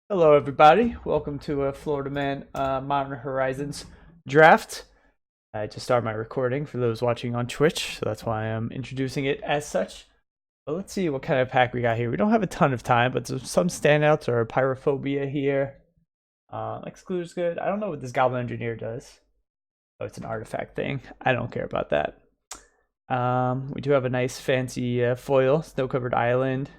Hello, everybody. Welcome to a Florida Man Modern Horizons draft. I just started my recording for those watching on Twitch, so that's why I'm introducing it as such. But let's see what kind of pack we got here. We don't have a ton of time, but some standouts are Pyrophobia here. Exclude's good. I don't know what this Goblin Engineer does. Oh, it's an artifact thing. I don't care about that. We do have a nice fancy foil, snow-covered island.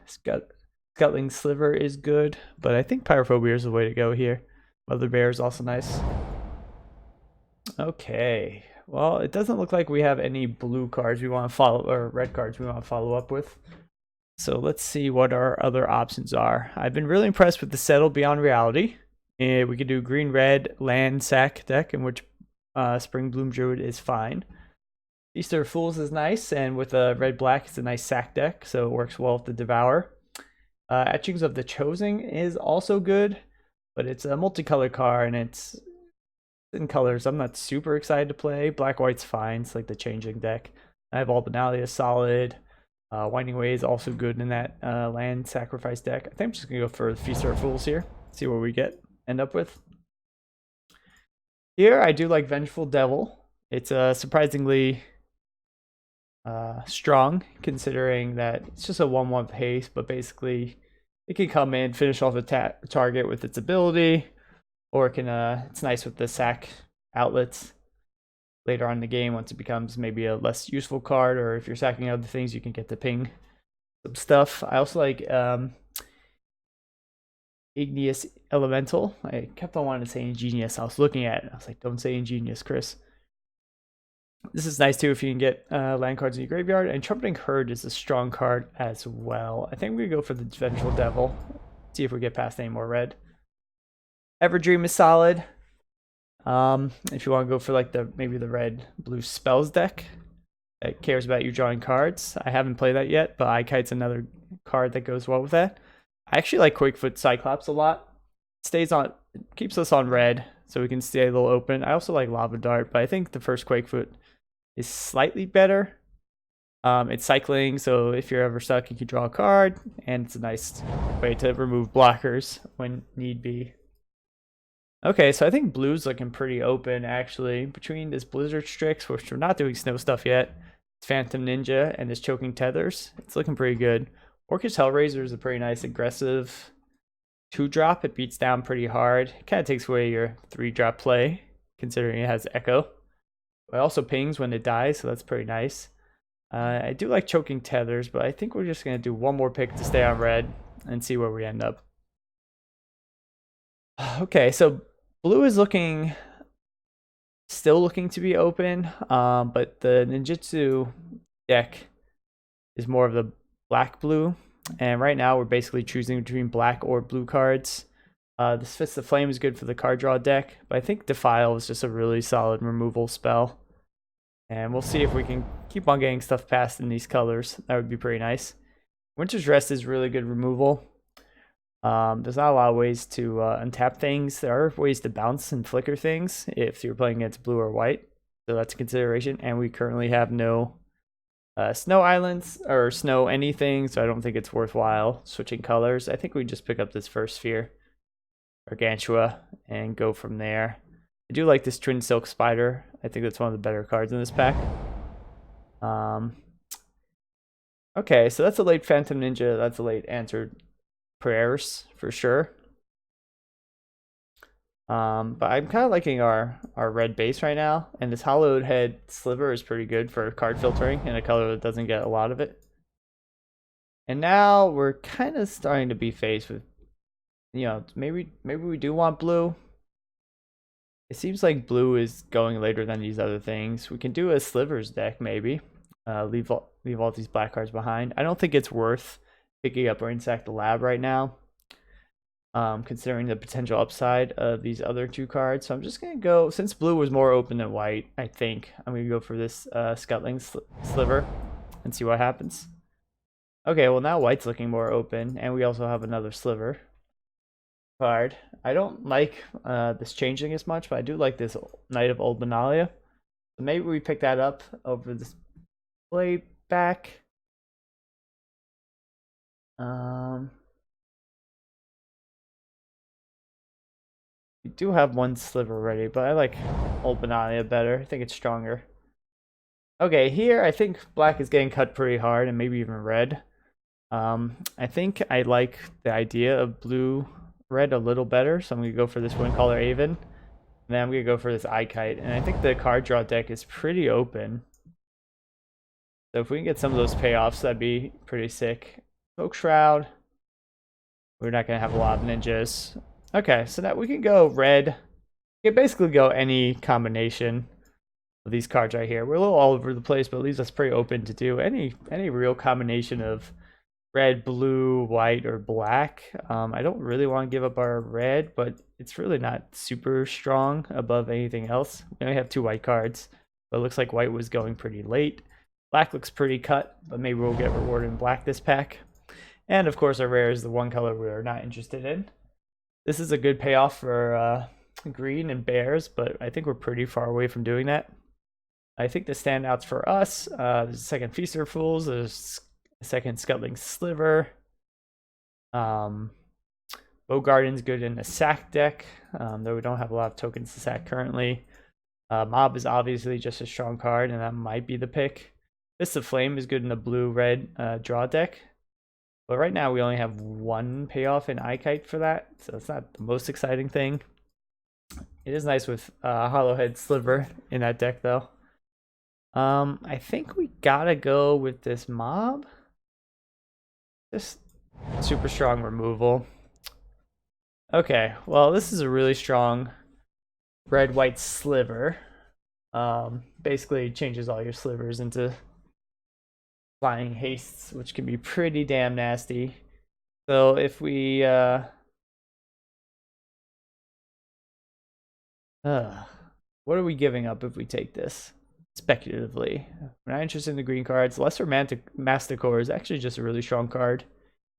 Scuttling Sliver is good, but I think Pyrophobia is the way to go here. Mother Bear is also nice. Okay, well, it doesn't look like we have any blue cards we want to follow, or red cards we want to follow up with. So let's see what our other options are. I've been really impressed with the Settle Beyond Reality. We could do green-red land sack deck, in which Spring Bloom Druid is fine. Feaster of Fools is nice, and with a red-black, it's a nice sack deck, so it works well with the Devour. Etchings of the Chosen is also good, but it's a multicolor card, and it's in colors I'm not super excited to play. Black-white's fine, it's like the changing deck. I have Albenalia solid. Winding Way is also good in that land sacrifice deck. I think I'm just going to go for Feaster of Fools here, see what we end up with. Here, I do like Vengeful Devil. It's surprisingly strong, considering that it's just a 1/1 haste, but basically it can come in, finish off a target with its ability, or it can it's nice with the sack outlets later on in the game once it becomes maybe a less useful card, or if you're sacking other things, you can get to ping some stuff. I also like Igneous Elemental. I kept on wanting to say Ingenious. I was looking at it. I was like, don't say Ingenious, Chris. This is nice too if you can get land cards in your graveyard. And Trumpeting Herd is a strong card as well. I think we're going to go for the Vengeful Devil. See if we get past any more red. Everdream is solid. If you want to go for like maybe the red blue spells deck that cares about you drawing cards. I haven't played that yet, but Kite's another card that goes well with that. I actually like Quakefoot Cyclops a lot. It keeps us on red, so we can stay a little open. I also like Lava Dart, but I think the first Quakefoot is slightly better. It's cycling, so if you're ever stuck, you can draw a card, and it's a nice way to remove blockers when need be. Okay, so I think blue's looking pretty open, actually. Between this Blizzard Strix, which we're not doing snow stuff yet, Phantom Ninja, and this Choking Tethers, it's looking pretty good. Orcish Hellraiser is a pretty nice aggressive 2-drop. It beats down pretty hard. It kind of takes away your 3-drop play, considering it has Echo. It also pings when it dies, so that's pretty nice. I do like Choking Tethers, but I think we're just going to do one more pick to stay on red and see where we end up. Okay, so blue is still looking to be open, but the Ninjutsu deck is more of the black-blue, and right now we're basically choosing between black or blue cards. This Fist of Flame is good for the card draw deck, but I think Defile is just a really solid removal spell. And we'll see if we can keep on getting stuff passed in these colors. That would be pretty nice. Winter's Rest is really good removal. There's not a lot of ways to untap things. There are ways to bounce and flicker things if you're playing against blue or white. So that's a consideration. And we currently have no snow islands or snow anything, so I don't think it's worthwhile switching colors. I think we just pick up this first sphere, Gargantua, and go from there. I do like this Twin Silk Spider. I think that's one of the better cards in this pack. Okay, so that's a late Phantom Ninja. That's a late Answered Prayers for sure. But I'm kind of liking our red base right now, and this Hollowed Head Sliver is pretty good for card filtering in a color that doesn't get a lot of it. And now we're kind of starting to be faced with, maybe we do want blue. It seems like blue is going later than these other things. We can do a Slivers deck maybe. Leave all these black cards behind. I don't think it's worth picking up Rainsack the Lab right now, considering the potential upside of these other 2 cards. So I'm just going to go, since blue was more open than white, I think I'm going to go for this Scuttling Sliver and see what happens. Okay, well now white's looking more open, and we also have another Sliver card. I don't like this changing as much, but I do like this Knight of Old Benalia. So maybe we pick that up over this playback. We do have one sliver ready, but I like Old Banana better. I think it's stronger. Okay, here I think black is getting cut pretty hard, and maybe even red. I think I like the idea of blue-red a little better, so I'm going to go for this one color Aven. And then I'm going to go for this Kite, and I think the card draw deck is pretty open. So if we can get some of those payoffs, that'd be pretty sick. Smoke Shroud. We're not going to have a lot of ninjas. Okay, so now we can go red. We can basically go any combination of these cards right here. We're a little all over the place, but it leaves us pretty open to do any real combination of red, blue, white, or black. I don't really want to give up our red, but it's really not super strong above anything else. We only have 2 white cards, but it looks like white was going pretty late. Black looks pretty cut, but maybe we'll get rewarded in black this pack. And of course our rare is the one color we're not interested in. This is a good payoff for green and bears, but I think we're pretty far away from doing that. I think the standouts for us, there's a second Feaster Fools, there's a second Scuttling Sliver. Bow Garden's good in the sack deck, though we don't have a lot of tokens to sack currently. Mob is obviously just a strong card, and that might be the pick. Fist of Flame is good in the blue-red draw deck. But right now we only have 1 payoff in Kite for that, so it's not the most exciting thing. It is nice with Hollowhead Sliver in that deck, though. I think we gotta go with this mob. Just super strong removal. Okay, well, this is a really strong red-white sliver. Basically changes all your slivers into flying hastes, which can be pretty damn nasty. So if we what are we giving up if we take this? Speculatively, we're not interested in the green cards. Lesser Masticore is actually just a really strong card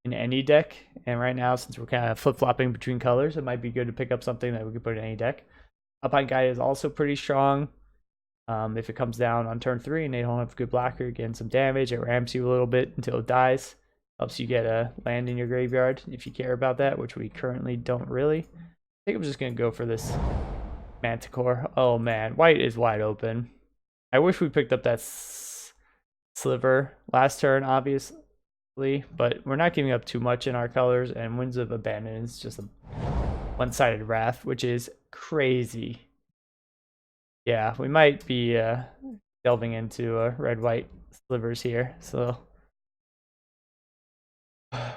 in any deck, and right now, since we're kind of flip-flopping between colors, it might be good to pick up something that we could put in any deck. Alpine Guide is also pretty strong. If it comes down on turn 3 and they don't have a good blocker, getting some damage, it ramps you a little bit until it dies. Helps you get a land in your graveyard if you care about that, which we currently don't really. I think I'm just going to go for this Manticore. Oh man, white is wide open. I wish we picked up that sliver last turn, obviously, but we're not giving up too much in our colors, and Winds of Abandon is just a one-sided wrath, which is crazy. Yeah, we might be delving into red-white slivers here, so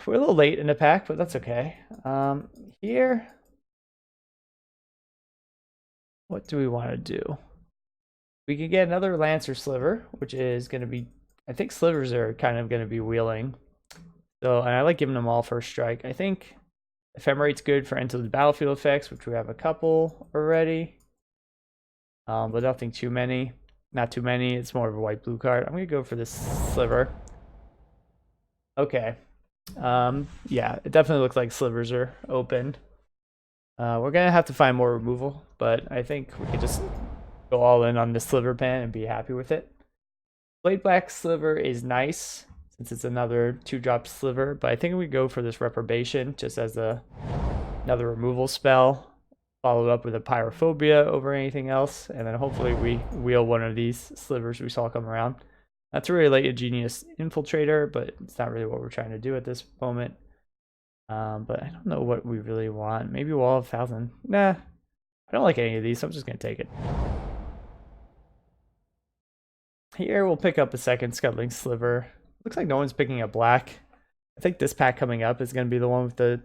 we're a little late in the pack, but that's okay. Here, what do we want to do? We can get another Lancer Sliver, which is going to be, I think slivers are kind of going to be wheeling. So, and I like giving them all first strike. I think Ephemerate's good for Enter the Battlefield effects, which we have a couple already. But nothing too many. Not too many. It's more of a white-blue card. I'm going to go for this sliver. Okay. Yeah, it definitely looks like slivers are open. We're going to have to find more removal, but I think we could just go all in on the sliver pan and be happy with it. Blade Black Sliver is nice since it's another 2-drop sliver, but I think we go for this Reprobation just as another removal spell, followed up with a Pyrophobia over anything else, and then hopefully we wheel one of these slivers we saw come around. That's really like a Genius Infiltrator, but it's not really what we're trying to do at this moment. But I don't know what we really want. Maybe Wall of 1,000. Nah, I don't like any of these, so I'm just going to take it. Here we'll pick up a second Scuttling Sliver. Looks like no one's picking up black. I think this pack coming up is going to be the one with the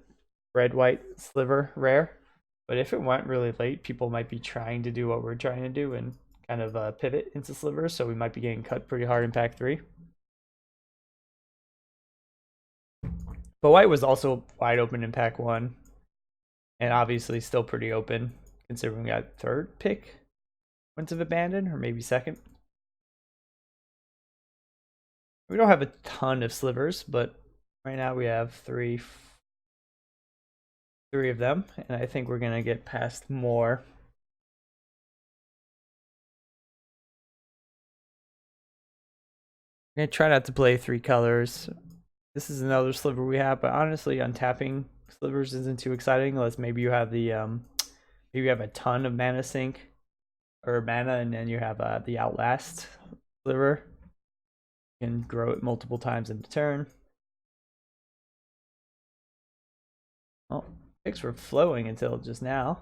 red-white sliver rare. But if it went really late, people might be trying to do what we're trying to do and kind of pivot into slivers, so we might be getting cut pretty hard in pack 3. But white was also wide open in pack 1, and obviously still pretty open, considering we got 3rd pick. Winds of Abandon, or maybe 2nd. We don't have a ton of slivers, but right now we have three of them, and I think we're gonna get past more. I'm gonna try not to play 3 colors. This is another sliver we have, but honestly, untapping slivers isn't too exciting unless maybe you have the you have a ton of mana sink or mana, and then you have the Outlast sliver. You can grow it multiple times in the turn. Oh, picks were flowing until just now.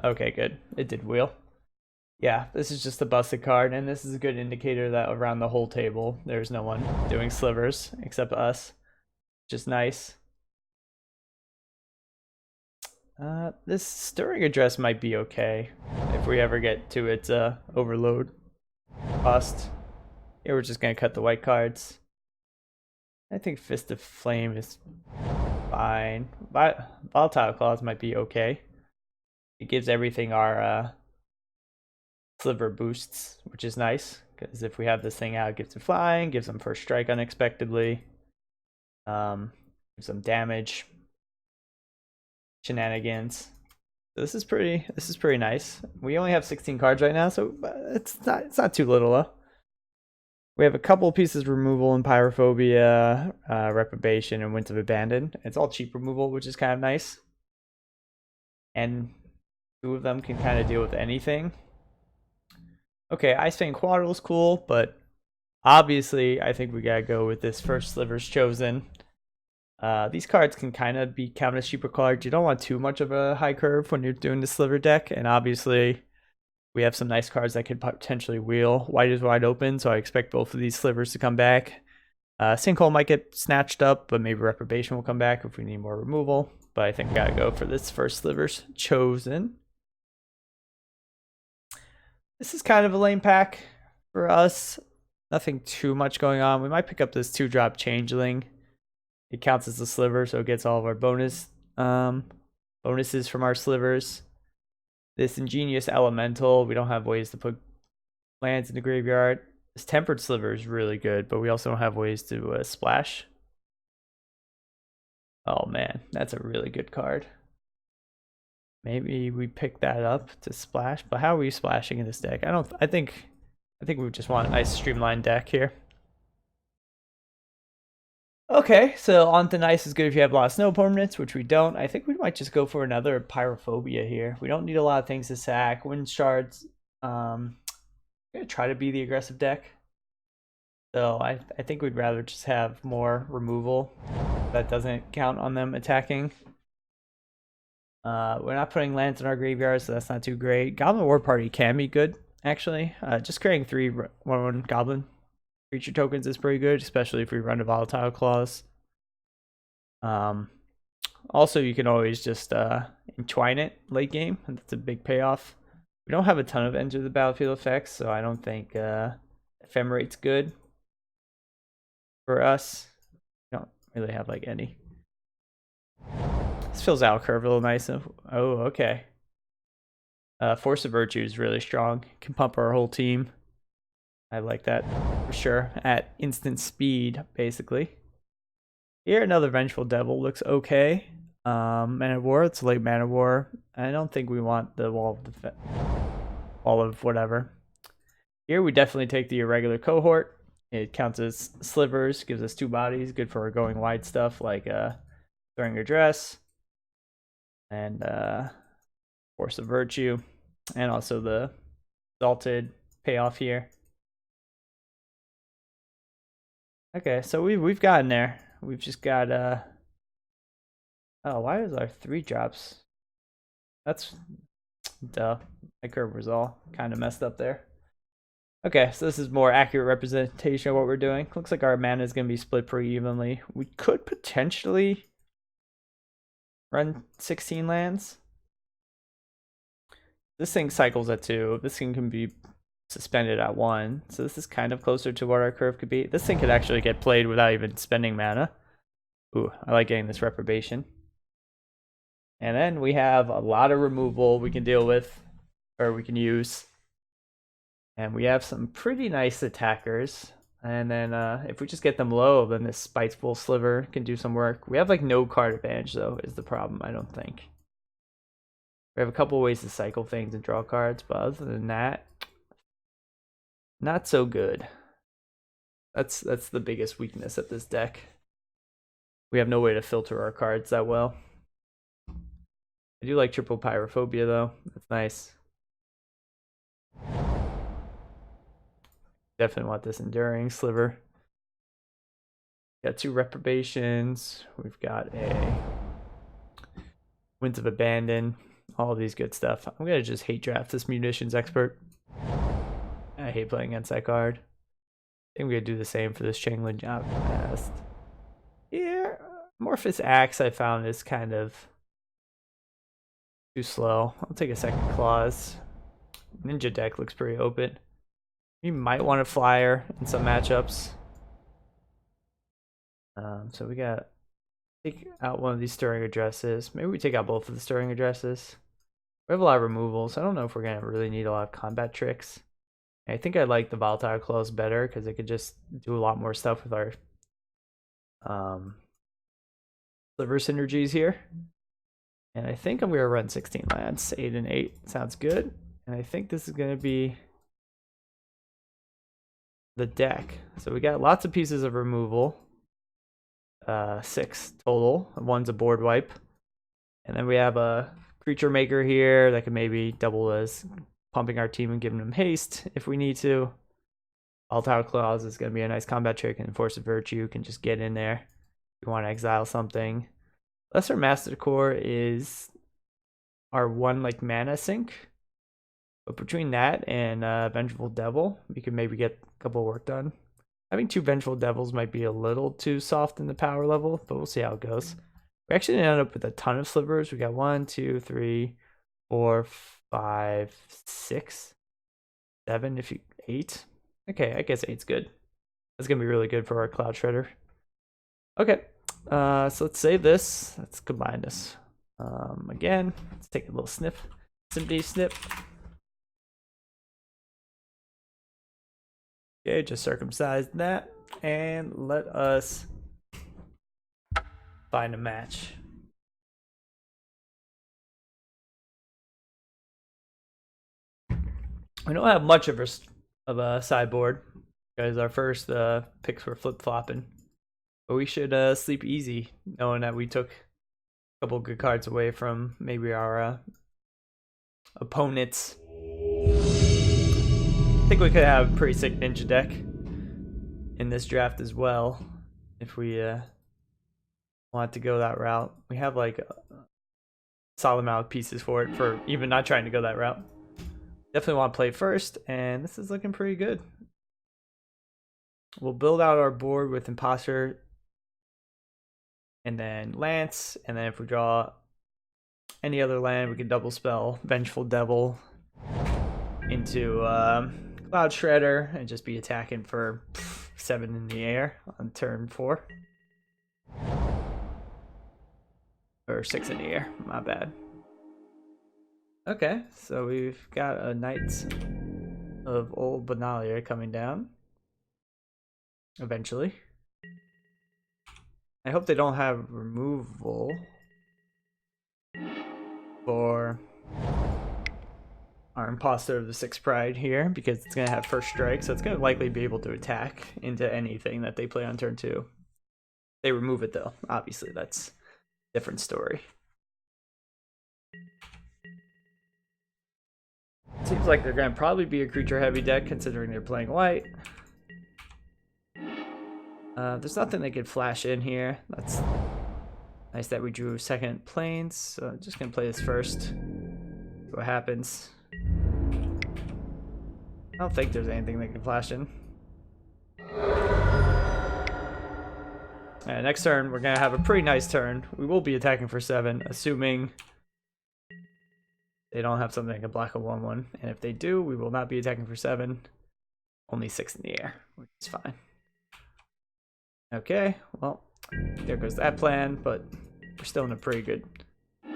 Okay, good. It did wheel. Yeah, this is just a busted card, and this is a good indicator that around the whole table, there's no one doing slivers except us, which is nice. This Stirring Address might be okay if we ever get to its overload cost. Here we're just gonna cut the white cards. I think Fist of Flame is fine. Volatile Claws might be okay. It gives everything our sliver boosts, which is nice, because if we have this thing out, it gives it flying, gives them first strike unexpectedly, gives them damage, shenanigans. So this is pretty nice. We only have 16 cards right now, so it's not too little though. We have a couple pieces of removal in Pyrophobia, Reprobation, and Winds of Abandon. It's all cheap removal, which is kind of nice. And 2 of them can kind of deal with anything. Okay, Ice Fang Quadrille is cool, but obviously I think we gotta go with this first Sliver's Chosen. These cards can kind of be counted as cheaper cards. You don't want too much of a high curve when you're doing the Sliver deck, and obviously we have some nice cards that could potentially wheel. White is wide open, so I expect both of these Slivers to come back. Sinkhole might get snatched up, but maybe Reprobation will come back if we need more removal. But I think we gotta go for this first Sliver's Chosen. This is kind of a lame pack for us. Nothing too much going on. We might pick up this 2-drop Changeling. It counts as a sliver, so it gets all of our bonuses from our slivers. This Ingenious Elemental, we don't have ways to put lands in the graveyard. This Tempered Sliver is really good, but we also don't have ways to splash. Oh man, that's a really good card. Maybe we pick that up to splash, but how are we splashing in this deck? I think we just want a nice streamlined deck here. Okay, so on to nice is good if you have a lot of snow permanents, which we don't. I think we might just go for another Pyrophobia here. We don't need a lot of things to sack. Wind Shards, I'm gonna try to be the aggressive deck. So I think we'd rather just have more removal. That doesn't count on them attacking. We're not putting lands in our graveyard, so that's not too great. Goblin War Party can be good, actually. Just creating 3 1/1 Goblin creature tokens is pretty good, especially if we run a Volatile Claws. Also, you can always just entwine it late game, and that's a big payoff. We don't have a ton of Enter the Battlefield effects, so I don't think Ephemerate's good for us. We don't really have like any. This fills out curve a little nice. Oh, okay. Force of Virtue is really strong. Can pump our whole team. I like that for sure. At instant speed, basically. Here, another Vengeful Devil looks okay. Man of War, it's a late Man of War. I don't think we want the Wall of whatever. Here, we definitely take the Irregular Cohort. It counts as slivers, gives us 2 bodies, good for going wide stuff like Stirring Address and Force of Virtue, and also the Exalted payoff here. Okay, so we've gotten there. We've just got oh, why is our 3 drops? That's duh. My curve was all kind of messed up there. Okay, so this is more accurate representation of what we're doing. Looks like our mana is going to be split pretty evenly. We could potentially run 16 lands. This thing cycles at 2. This thing can be suspended at 1. So this is kind of closer to what our curve could be. This thing could actually get played without even spending mana. Ooh, I like getting this Reprobation. And then we have a lot of removal we can deal with, or we can use. And we have some pretty nice attackers. And then if we just get them low, then this Spiteful Sliver can do some work. We have like no card advantage though, is the problem, I don't think. We have a couple ways to cycle things and draw cards, but other than that, not so good. That's the biggest weakness of this deck. We have no way to filter our cards that well. I do like triple pyrophobia though. That's nice. Definitely want this enduring sliver. Got 2 reprobations. We've got a Winds of Abandon. All these good stuff. I'm gonna just hate draft this munitions expert. I hate playing against that card. I think we're gonna do the same for this Changeling Job Past. Yeah, Amorphous Axe I found is kind of too slow. I'll take a second clause. Ninja deck looks pretty open. You might want a flyer in some matchups. So we got take out one of these stirring addresses. Maybe we take out both of the stirring addresses. We have a lot of removals. I don't know if we're gonna really need a lot of combat tricks. I think I like the volatile clause better because it could just do a lot more stuff with our sliver synergies here. And I think I'm gonna run 16 lands, 8 and 8. Sounds good. And I think this is gonna be the deck. So we got lots of pieces of removal. 6 total. One's a board wipe. And then we have a creature maker here that can maybe double as pumping our team and giving them haste if we need to. Volatile Clause is going to be a nice combat trick, and Force of Virtue can just get in there if you want to exile something. Lesser Master Core is our one like mana sink. But between that and Vengeful Devil, we can maybe get a couple work done. Having 2 Vengeful Devils might be a little too soft in the power level, but we'll see how it goes. We actually ended up with a ton of slivers. We got 1, 2, 3, 4, 5, 6, 7, if you 8. Okay, I guess 8's good. That's gonna be really good for our Cloud Shredder. Okay, so let's save this. Let's combine this. Again, let's take a little sniff. SimD snip. Okay, just circumcise that and let us find a match. We don't have much of a sideboard because our first picks were flip-flopping. But we should sleep easy knowing that we took a couple good cards away from maybe our opponents. I think we could have a pretty sick ninja deck in this draft as well if we want to go that route. We have like a solid amount of pieces for it for even not trying to go that route. Definitely want to play first, and this is looking pretty good. We'll build out our board with Imposter and then Lance, and then if we draw any other land, we can double spell Vengeful Devil into Cloud Shredder and just be attacking for 7 in the air on turn 4. Or 6 in the air, my bad. Okay, so we've got a Knights of Old Benalia coming down. Eventually. I hope they don't have removal for our Imposter of the 6 Pride here, because it's going to have first strike, so it's going to likely be able to attack into anything that they play on turn 2. They remove it though, obviously that's a different story. Seems like they're going to probably be a creature heavy deck considering they're playing white. There's nothing they could flash in here. That's nice that we drew second planes. So I'm just going to play this first. See what happens. I don't think there's anything they can flash in. Alright, next turn we're going to have a pretty nice turn. We will be attacking for 7, assuming they don't have something that can block a 1/1. And if they do, we will not be attacking for 7. Only 6 in the air, which is fine. Okay, well, there goes that plan, but we're still in a pretty good. I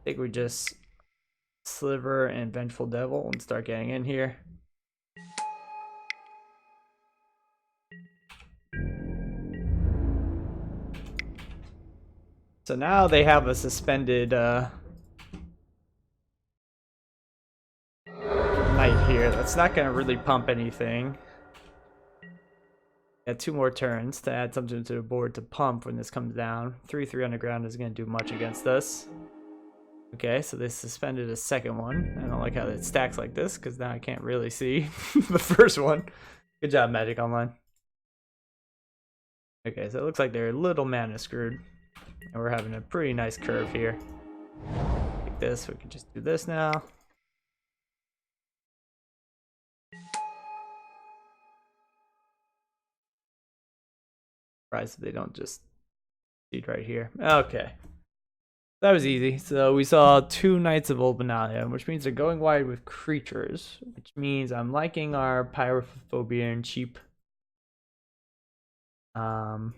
think we just Sliver and Vengeful Devil and start getting in here. So now they have a suspended knight here. That's not going to really pump anything. Got 2 more turns to add something to the board to pump when this comes down. 3/3 on the ground is going to do much against us. Okay, so they suspended a second one. I don't like how it stacks like this because now I can't really see the first one. Good job, Magic Online. Okay, so it looks like they're a little mana screwed. And we're having a pretty nice curve here. Like this, we can just do this now. Surprised if they don't just seed right here. Okay. That was easy. So we saw 2 Knights of Old Benalia, which means they're going wide with creatures, which means I'm liking our Pyrophobia and cheap. And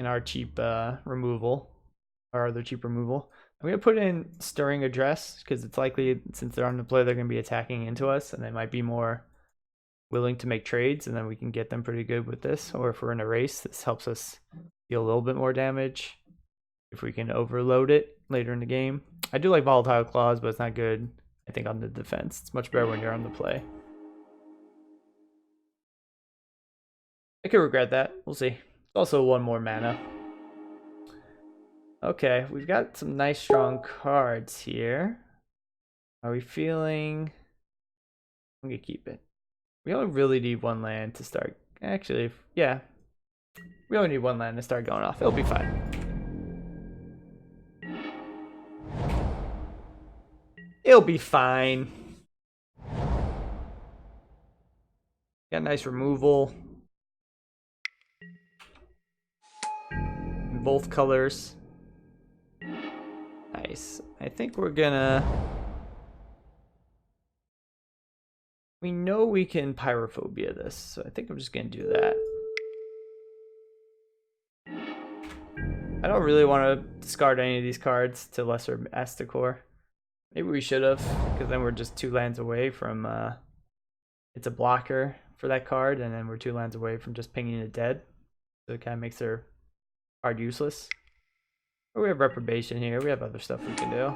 our cheap removal, our other cheap removal. I'm going to put in Stirring Address because it's likely, since they're on the play, they're going to be attacking into us, and they might be more willing to make trades, and then we can get them pretty good with this. Or if we're in a race, this helps us deal a little bit more damage if we can overload it later in the game. I do like Volatile Claws, but it's not good, I think, on the defense. It's much better when you're on the play. I could regret that. We'll see. It's also 1 more mana. Okay, we've got some nice strong cards here. Are we feeling... I'm going to keep it. We only really need 1 land to start. Actually, yeah. We only need 1 land to start going off. It'll be fine. It'll be fine. Got nice removal. In both colors. Nice. I think we're gonna... We know we can Pyrophobia this, so I think I'm just gonna do that. I don't really want to discard any of these cards to Lesser Asticor. Maybe we should have, because then we're just 2 lands away from... it's a blocker for that card, and then we're 2 lands away from just pinging it dead. So it kind of makes their card useless. But we have Reprobation here. We have other stuff we can do.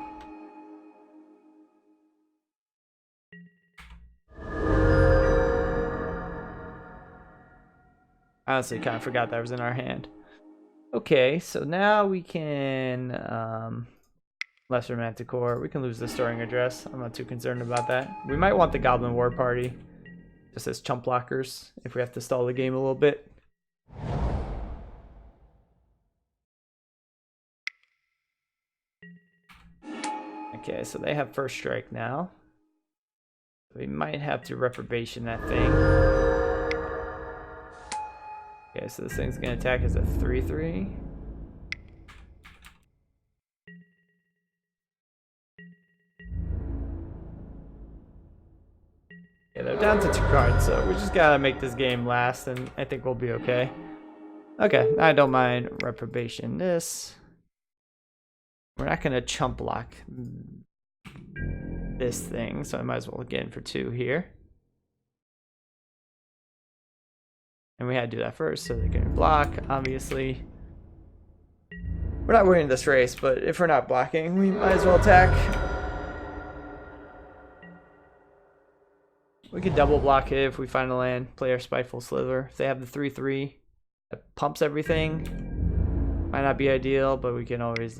I honestly kind of forgot that was in our hand. Okay, so now we can Lesser Manticore. We can lose the Storing Address. I'm not too concerned about that. We might want the Goblin War Party just as chump blockers if we have to stall the game a little bit. Okay, so they have first strike now. We might have to Reprobation that thing. Okay, so this thing's gonna attack as a 3/3. Yeah, they're down to 2 cards, so we just gotta make this game last, and I think we'll be okay. Okay, I don't mind Reprobation this. We're not gonna chump block this thing, so I might as well get in for 2 here. And we had to do that first, so they can block, obviously. We're not winning this race, but if we're not blocking, we might as well attack. We could double block it if we find a land, play our Spiteful Slither. If they have the 3/3 that pumps everything, might not be ideal, but we can always...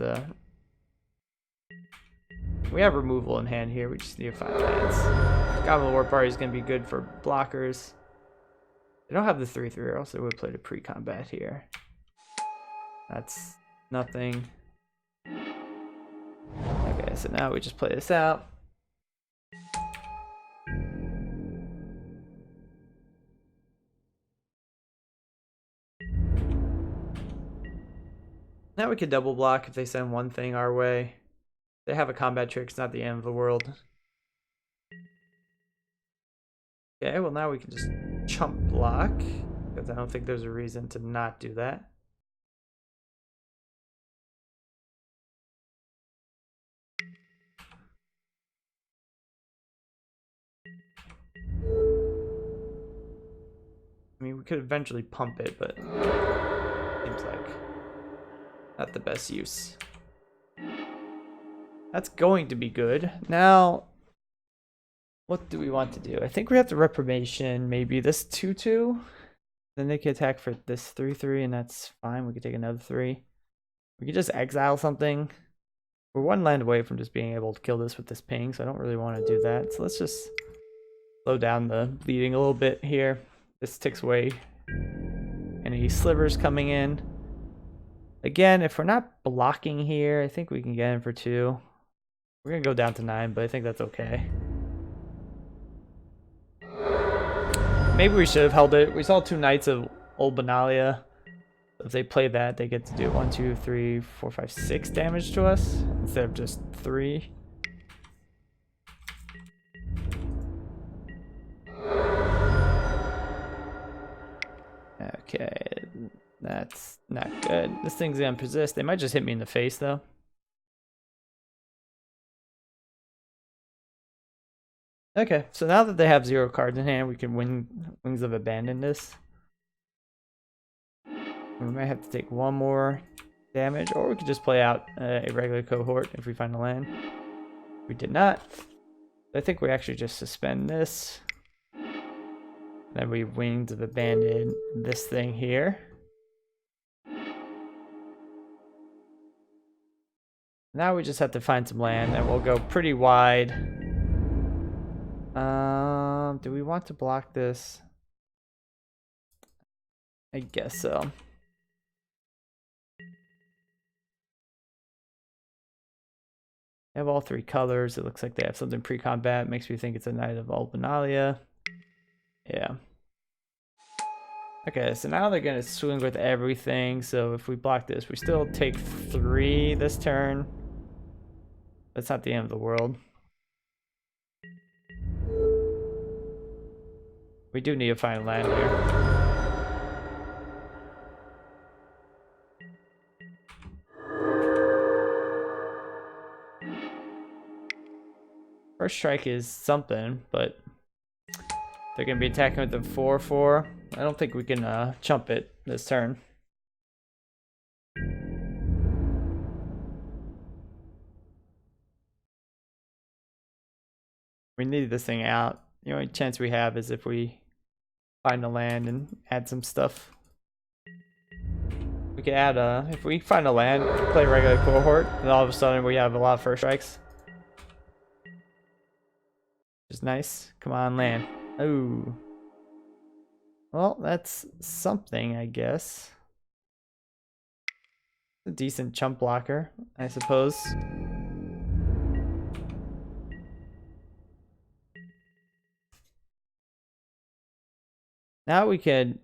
We have removal in hand here, we just need to find lands. Goblin War Party is going to be good for blockers. They don't have the 3/3, or else they would play the pre-combat here. That's nothing. Okay, so now we just play this out. Now we could double block if they send one thing our way. They have a combat trick, it's not the end of the world. Okay, well now we can just chump block, because I don't think there's a reason to not do that. I mean, we could eventually pump it, but seems like not the best use. That's going to be good. Now, What do we want to do? I think we have the Reprobation, maybe this 2/2. Then they can attack for this 3/3, and that's fine. We could take another 3. We could just exile something. We're one land away from just being able to kill this with this ping, so I don't really want to do that. So let's just slow down the bleeding a little bit here. This ticks away any slivers coming in. Again, if we're not blocking here, I think we can get in for 2. We're going to go down to 9, but I think that's okay. Maybe we should have held it. We saw 2 Knights of Old Benalia. If they play that, they get to do 1, 2, 3, 4, 5, 6 damage to us instead of just 3. Okay, that's not good. This thing's gonna persist. They might just hit me in the face though. Okay, so now that they have 0 cards in hand, we can win Wings of Abandon this. We might have to take 1 more damage, or we could just play out a regular cohort if we find a land. We did not. I think we actually just suspend this. Then we Wings of Abandon this thing here. Now we just have to find some land, and we'll go pretty wide. Do we want to block this? I guess so. They have all 3 colors. It looks like they have something pre-combat. Makes me think it's a Knight of Old Benalia. Yeah. Okay, so now they're gonna swing with everything. So if we block this, we still take 3 this turn. That's not the end of the world. We do need to find land here. First strike is something, but they're going to be attacking with the 4/4. I don't think we can chump it this turn. We need this thing out. The only chance we have is if we find a land and add some stuff. We can add if we find a land, play regular cohort, and all of a sudden we have a lot of first strikes. Which is nice. Come on, land. Oh. Well, that's something, I guess. A decent chump blocker, I suppose. Now we could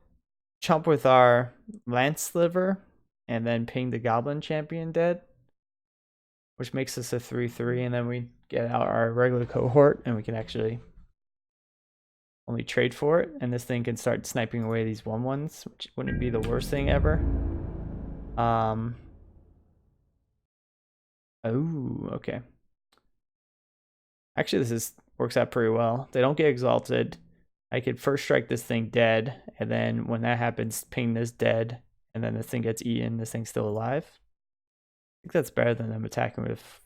chump with our Lance Sliver and then ping the Goblin Champion dead, which makes us a 3/3, and then we get out our regular cohort and we can actually only trade for it, and this thing can start sniping away these 1/1s, which wouldn't be the worst thing ever. Oh, okay. Actually, this works out pretty well. They don't get exalted. I could first strike this thing dead, and then when that happens, ping this dead, and then this thing gets eaten, this thing's still alive. I think that's better than them attacking with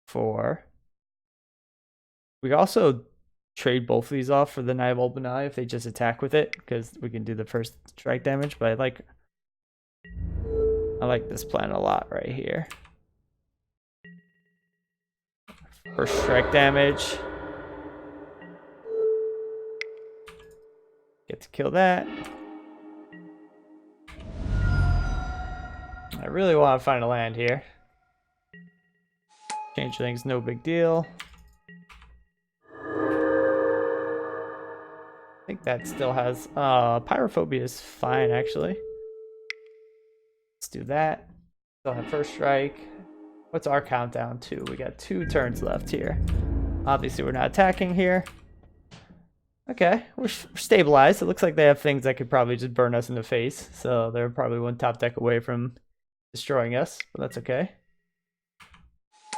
4. We also trade both of these off for the Knight of Old Benalia if they just attack with it, because we can do the first strike damage, but I like this plan a lot right here. First strike damage. Get to kill that. I really want to find a land here. Change things, no big deal. I think that still has pyrophobia is fine actually. Let's do that. Still have first strike. What's our countdown to? We got 2 turns left here. Obviously we're not attacking here. Okay, we're stabilized. It looks like they have things that could probably just burn us in the face, so they're probably 1 top deck away from destroying us, but that's okay.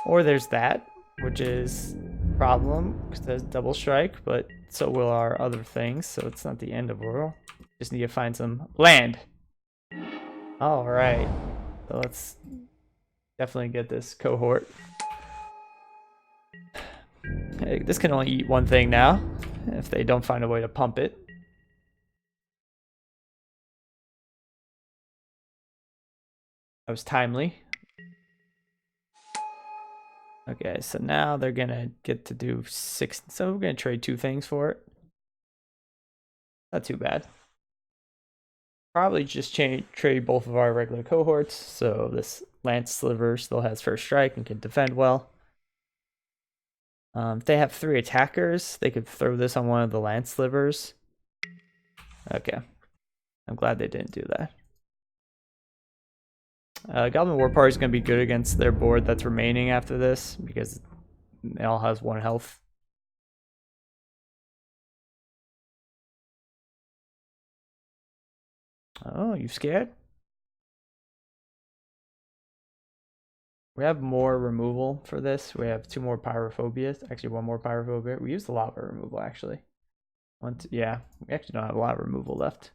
Or there's that, which is a problem because there's double strike, but so will our other things, so it's not the end of the world. Just need to find some land. All right, so let's definitely get this cohort. This can only eat one thing now, if they don't find a way to pump it. That was timely. Okay, so now they're gonna get to do 6, so we're gonna trade 2 things for it. Not too bad. Probably just trade both of our regular cohorts, so this Lance Sliver still has first strike and can defend well. If they have 3 attackers, they could throw this on one of the Lance Slivers. Okay. I'm glad they didn't do that. Goblin War Party is going to be good against their board that's remaining after this, because it all has 1 health. Oh, you scared? We have more removal for this. We have 2 more pyrophobias. Actually, 1 more pyrophobia. We used a lot of removal, actually. Yeah, we actually don't have a lot of removal left.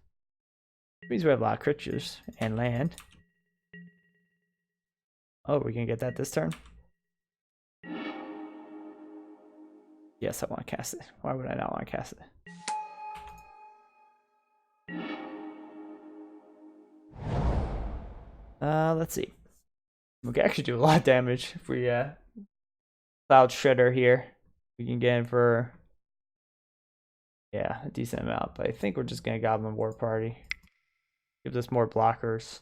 It means we have a lot of creatures and land. Oh, we can get that this turn? Yes, I want to cast it. Why would I not want to cast it? Let's see. We can actually do a lot of damage if we Cloud Shredder here. We can get in for, yeah, a decent amount, but I think we're just gonna Goblin War Party. Gives us more blockers.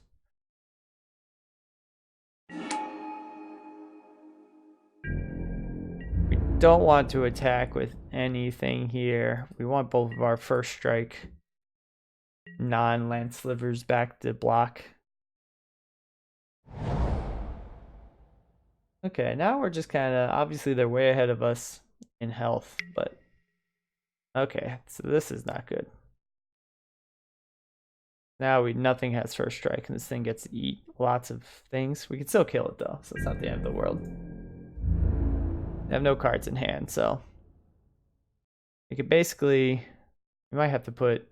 We don't want to attack with anything here. We want both of our first strike non-land slivers back to block. Okay, now we're just kind of, obviously they're way ahead of us in health, but okay, so this is not good. Now nothing has first strike, and this thing gets to eat lots of things. We can still kill it though, so it's not the end of the world. They have no cards in hand, so we could basically, we might have to put,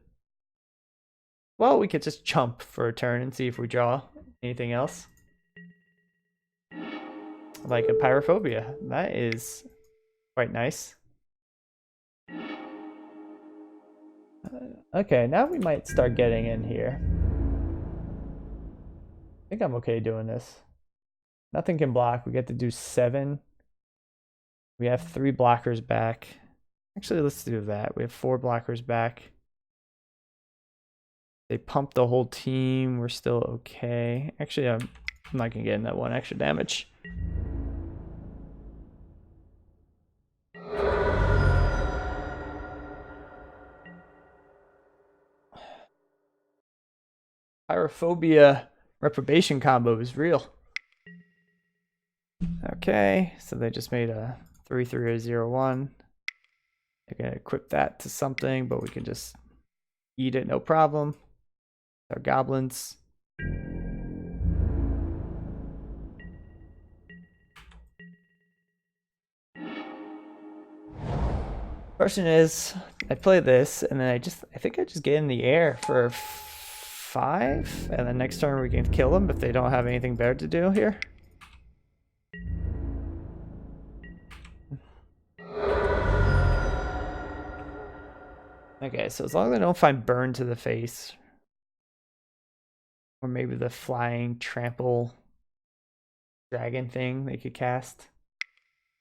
well, we could just chump for a turn and see if we draw anything else. Like a pyrophobia. That is quite nice. Okay, now we might start getting in here. I think I'm okay doing this. Nothing can block. We get to do 7. We have 3 blockers back. Actually, let's do that. We have 4 blockers back. They pumped the whole team. We're still okay. Actually, I'm not gonna get in that 1 extra damage. Pyrophobia reprobation combo is real. Okay, so they just made a 3-3-0-1. They're gonna equip that to something, but we can just eat it, no problem. Our goblins. Question is, I play this, and then I think I just get in the air for 5, and then next turn we can kill them if they don't have anything better to do here. Okay, so as long as I don't find burn to the face, or maybe the flying trample dragon thing they could cast.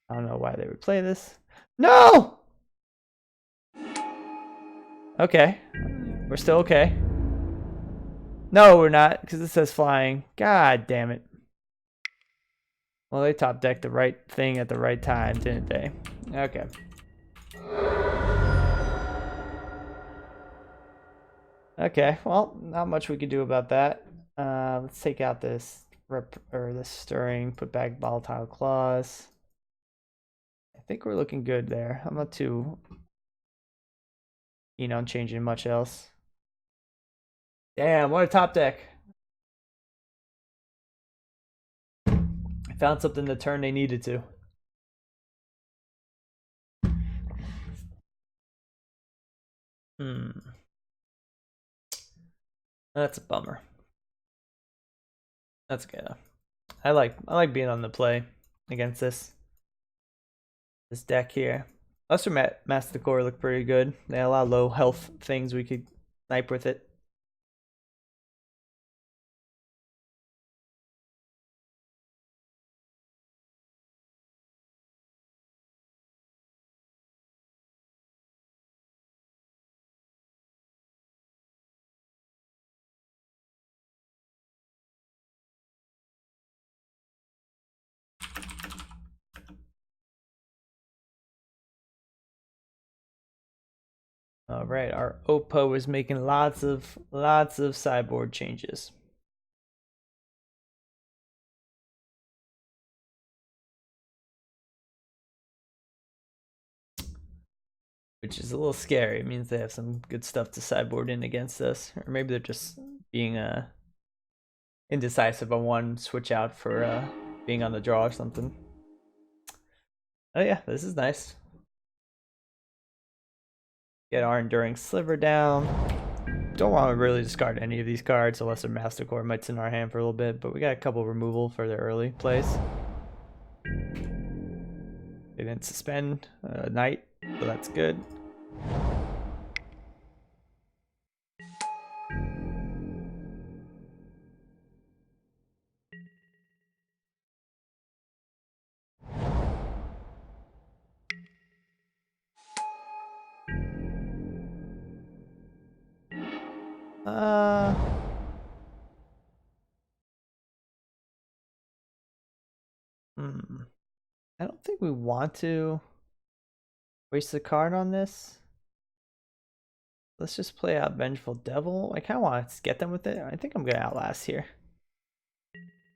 I don't know why they would play this. No! Okay, we're still okay. No, we're not, because it says flying. God damn it. Well, they top decked the right thing at the right time, didn't they? Okay. Okay, well, not much we could do about that. Let's take out this this stirring, put back volatile claws. I think we're looking good there. I'm not too keen on changing much else. Damn, what a top deck. I found something the turn they needed to. That's a bummer. That's good. I like being on the play against this deck here. Lesser Masticore look pretty good. They had a lot of low health things we could snipe with it. All right, our Oppo is making lots of sideboard changes. Which is a little scary. It means they have some good stuff to sideboard in against us. Or maybe they're just being indecisive on one switch out for being on the draw or something. Oh yeah, this is nice. Get our Enduring Sliver down. Don't want to really discard any of these cards unless their Mastercore might sit in our hand for a little bit, but we got a couple removal for the early plays. They didn't suspend Knight, so that's good. I don't think we want to waste the card on this. Let's just play out Vengeful Devil. I kind of want to get them with it. I think I'm going to Outlast here.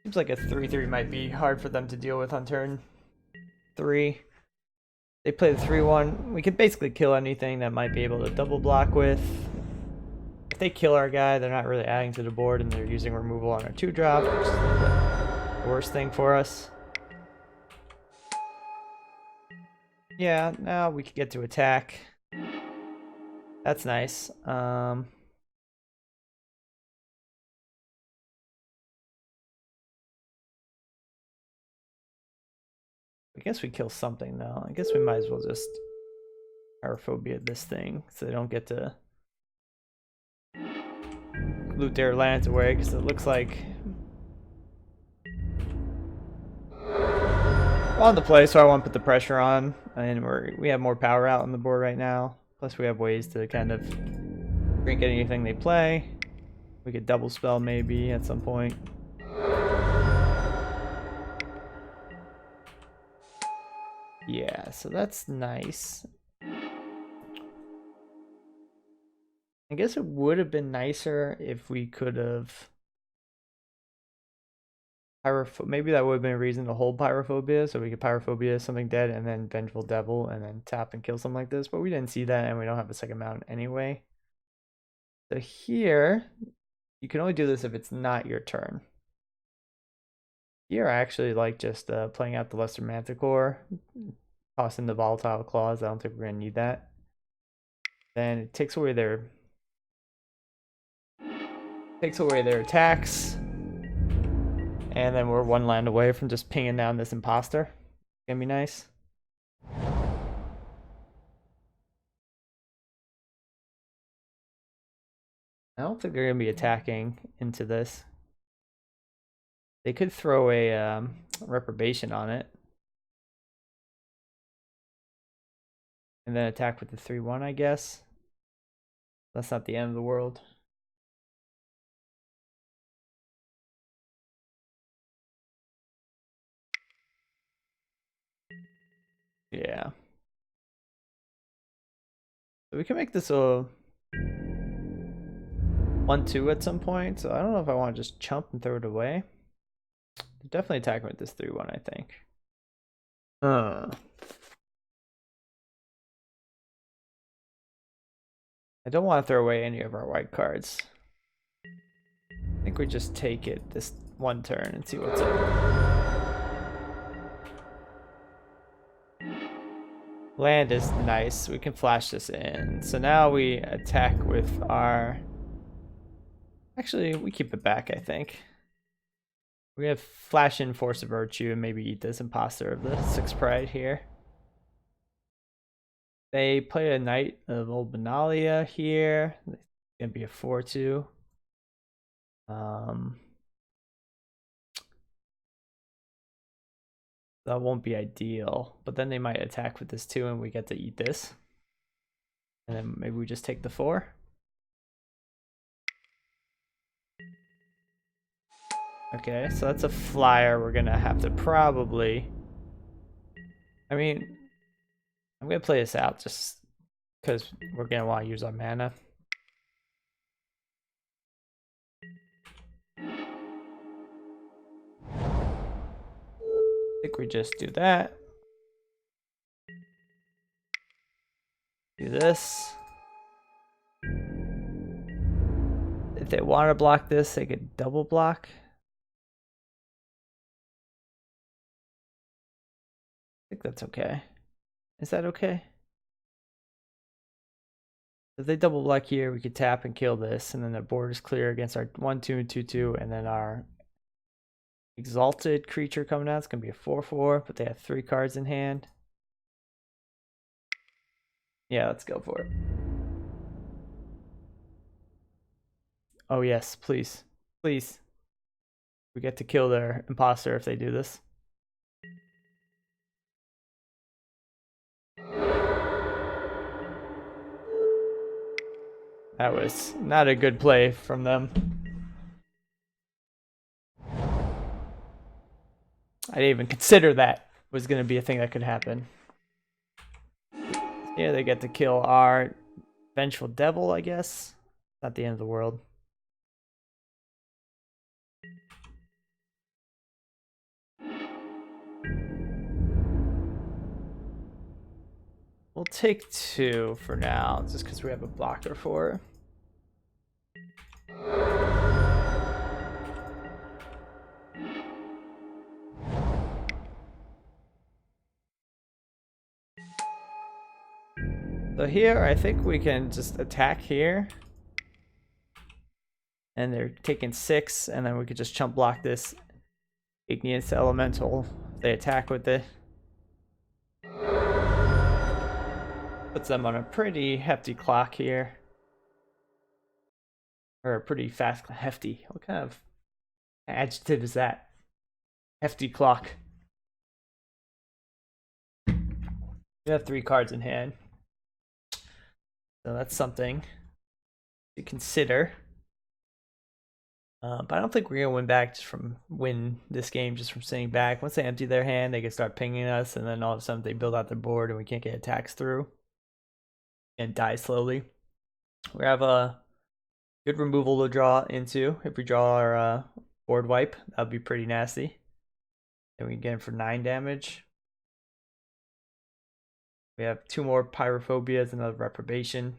Seems like a 3/3 might be hard for them to deal with on turn 3. They play the 3/1. We could basically kill anything that might be able to double block with. If they kill our guy, they're not really adding to the board, and they're using removal on our 2-drop, which is the worst thing for us. Yeah, now we can get to attack. That's nice. I guess we kill something though. I guess we might as well just Pyrophobia this thing so they don't get to loot their lands away, because it looks like on the play, so I want to put the pressure on, and we have more power out on the board right now. Plus we have ways to kind of drink anything they play. We could double spell maybe at some point. Yeah, so that's nice. I guess it would have been nicer if we could have maybe that would have been a reason to hold Pyrophobia, so we could Pyrophobia something dead and then Vengeful Devil and then tap and kill something like this, but we didn't see that and we don't have a second mount anyway. So here, you can only do this if it's not your turn. Here I actually like just playing out the Lesser Manticore, tossing the Volatile Claws. I don't think we're going to need that. Then it takes away their attacks. And then we're one land away from just pinging down this Imposter. Gonna be nice. I don't think they're gonna be attacking into this. They could throw a reprobation on it. And then attack with the 3/1, I guess. That's not the end of the world. Yeah. So we can make this a 1/2 at some point. So I don't know if I want to just chump and throw it away. Definitely attack with this 3/1, I think. I don't want to throw away any of our white cards. I think we just take it this one turn and see what's up. Land is nice. We can flash this in. So now we attack with our... Actually, we keep it back, I think. We have flash in Force of Virtue and maybe eat this Imposter of the 6 Pride here. They play a Knight of Old Benalia here. It's gonna be a 4/2. That won't be ideal, but then they might attack with this too, and we get to eat this. And then maybe we just take the 4. Okay, so that's a flyer. We're gonna have to probably. I mean, I'm gonna play this out just because we're gonna want to use our mana. I think we just do that. Do this. If they want to block this, they could double block. I think that's okay. Is that okay? If they double block here, we could tap and kill this, and then the board is clear against our 1/2 and 2/2, and then our exalted creature coming out. It's gonna be a 4/4, but they have 3 cards in hand. Yeah, let's go for it. Oh yes, please, please. We get to kill their imposter if they do this. That was not a good play from them. I didn't even consider that was going to be a thing that could happen. Yeah, they get to kill our Vengeful Devil, I guess. Not the end of the world. We'll take 2 for now, just because we have a blocker for it. So here, I think we can just attack here. And they're taking 6, and then we could just chump block this Igneous Elemental. They attack with it. Puts them on a pretty hefty clock here. Or a pretty fast, hefty. What kind of adjective is that? Hefty clock. We have 3 cards in hand. So that's something to consider. But I don't think we're gonna win this game just from sitting back. Once they empty their hand, they can start pinging us, and then all of a sudden they build out their board, and we can't get attacks through, and die slowly. We have a good removal to draw into. If we draw our board wipe, that'd be pretty nasty. And we can get him for 9 damage. We have 2 more Pyrophobias, another Reprobation.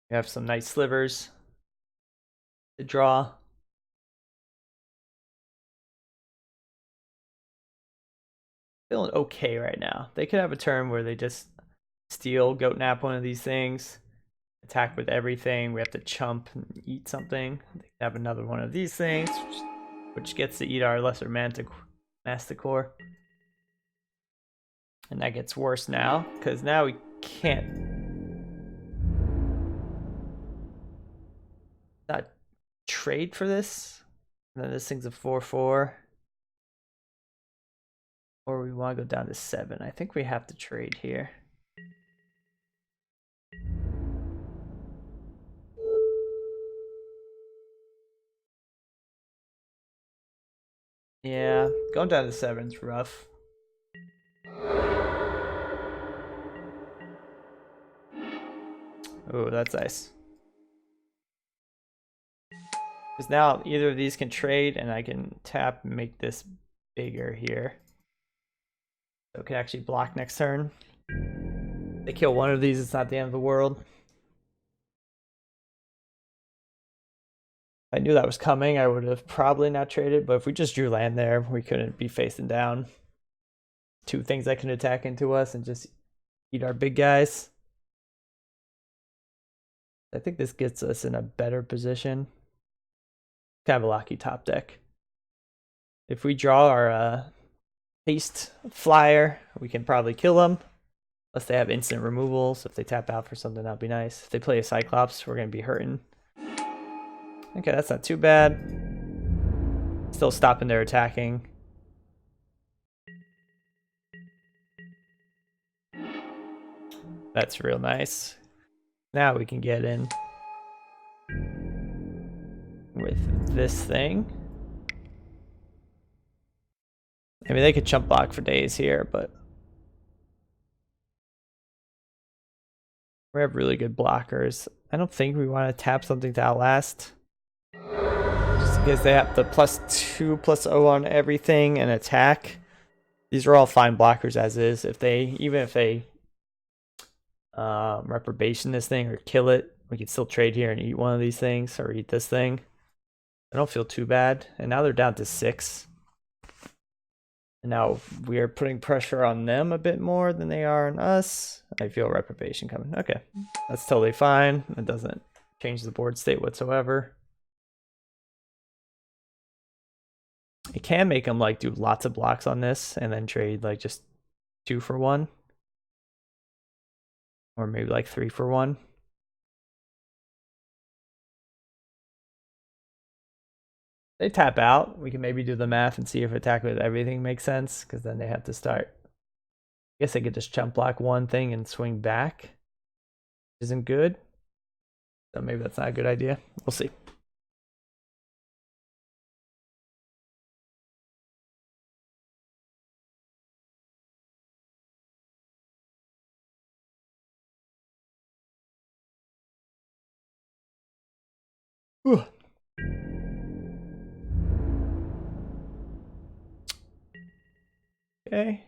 We have some nice slivers to draw. Feeling okay right now. They could have a turn where they just steal, goat nap one of these things, attack with everything. We have to chump and eat something. They have another one of these things, which gets to eat our lesser Masticore. And that gets worse now, because now we can't not trade for this. And then this thing's a 4/4. Or we want to go down to 7. I think we have to trade here. Yeah, going down to 7 is rough. Oh, that's nice. Because now either of these can trade, and I can tap and make this bigger here. So it can actually block next turn. They kill one of these, it's not the end of the world. If I knew that was coming, I would have probably not traded, but if we just drew land there, we couldn't be facing down 2 things that can attack into us and just eat our big guys. I think this gets us in a better position. Kind of a lucky top deck. If we draw our haste flyer. We can probably kill them. Unless they have instant removals. If they tap out for something, that'd be nice. If they play a Cyclops, we're going to be hurting. Okay, that's not too bad. Still stopping their attacking. That's real nice. Now we can get in with this thing. I mean, they could chump block for days here, but we have really good blockers. I don't think we want to tap something to outlast. Just in case they have the +2/+0 on everything and attack. These are all fine blockers as is. Even if they reprobation this thing or kill it, we can still trade here and eat one of these things or eat this thing. I don't feel too bad. And now they're down to 6. And now we are putting pressure on them a bit more than they are on us. I feel reprobation coming. Okay, that's totally fine. It doesn't change the board state whatsoever. It can make them like do lots of blocks on this and then trade like just 2 for 1. Or maybe like 3 for 1. They tap out. We can maybe do the math and see if attack with everything makes sense, because then they have to start. I guess they could just chump block one thing and swing back. Isn't good. So maybe that's not a good idea. We'll see. Ooh. Okay.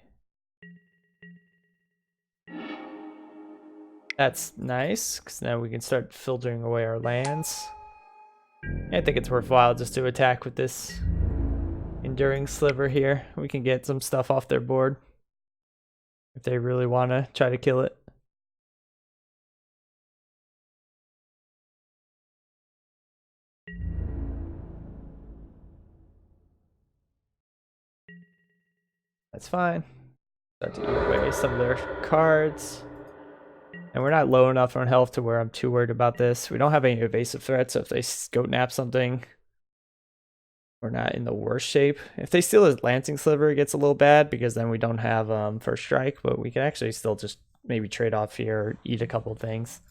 That's nice, because now we can start filtering away our lands. I think it's worthwhile just to attack with this enduring sliver here. We can get some stuff off their board if they really want to try to kill it. That's fine. Start to eat away some of their cards. And we're not low enough on health to where I'm too worried about this. We don't have any evasive threats, so if they goat nap something, we're not in the worst shape. If they steal his Lancing Sliver, it gets a little bad, because then we don't have first strike, but we can actually still just maybe trade off here or eat a couple of things.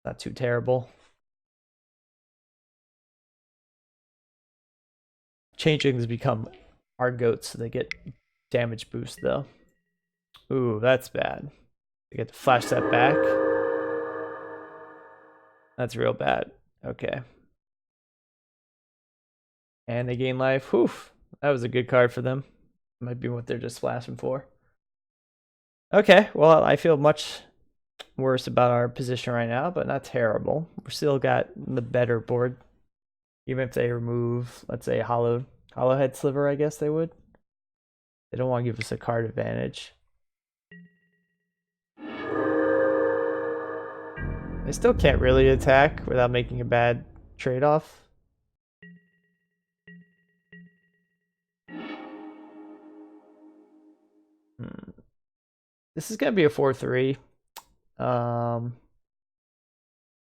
Not too terrible. Changelings become our goats, so they get damage boost though. Ooh, that's bad. They get to flash that back. That's real bad. Okay. And they gain life. Whew. That was a good card for them. Might be what they're just flashing for. Okay, well, I feel much worse about our position right now, but not terrible. We're still got the better board. Even if they remove, let's say, Hollowhead Sliver, I guess they would. They don't want to give us a card advantage. They still can't really attack without making a bad trade-off. This is going to be a 4-3. And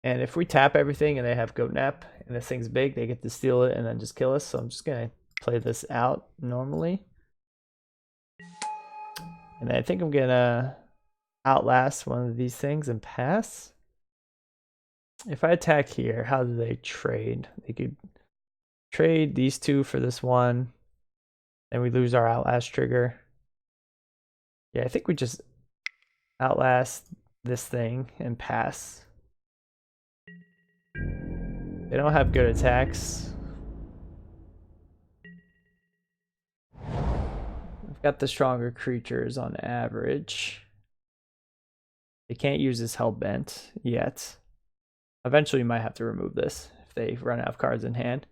if we tap everything and they have Goat Nap and this thing's big, they get to steal it and then just kill us. So I'm just going to play this out normally. And I think I'm going to outlast one of these things and pass. If I attack here, how do they trade? They could trade these two for this one. Then we lose our outlast trigger. Yeah, I think we just outlast this thing and pass. They don't have good attacks. We've got the stronger creatures on average. They can't use this Hellbent yet. Eventually, you might have to remove this if they run out of cards in hand.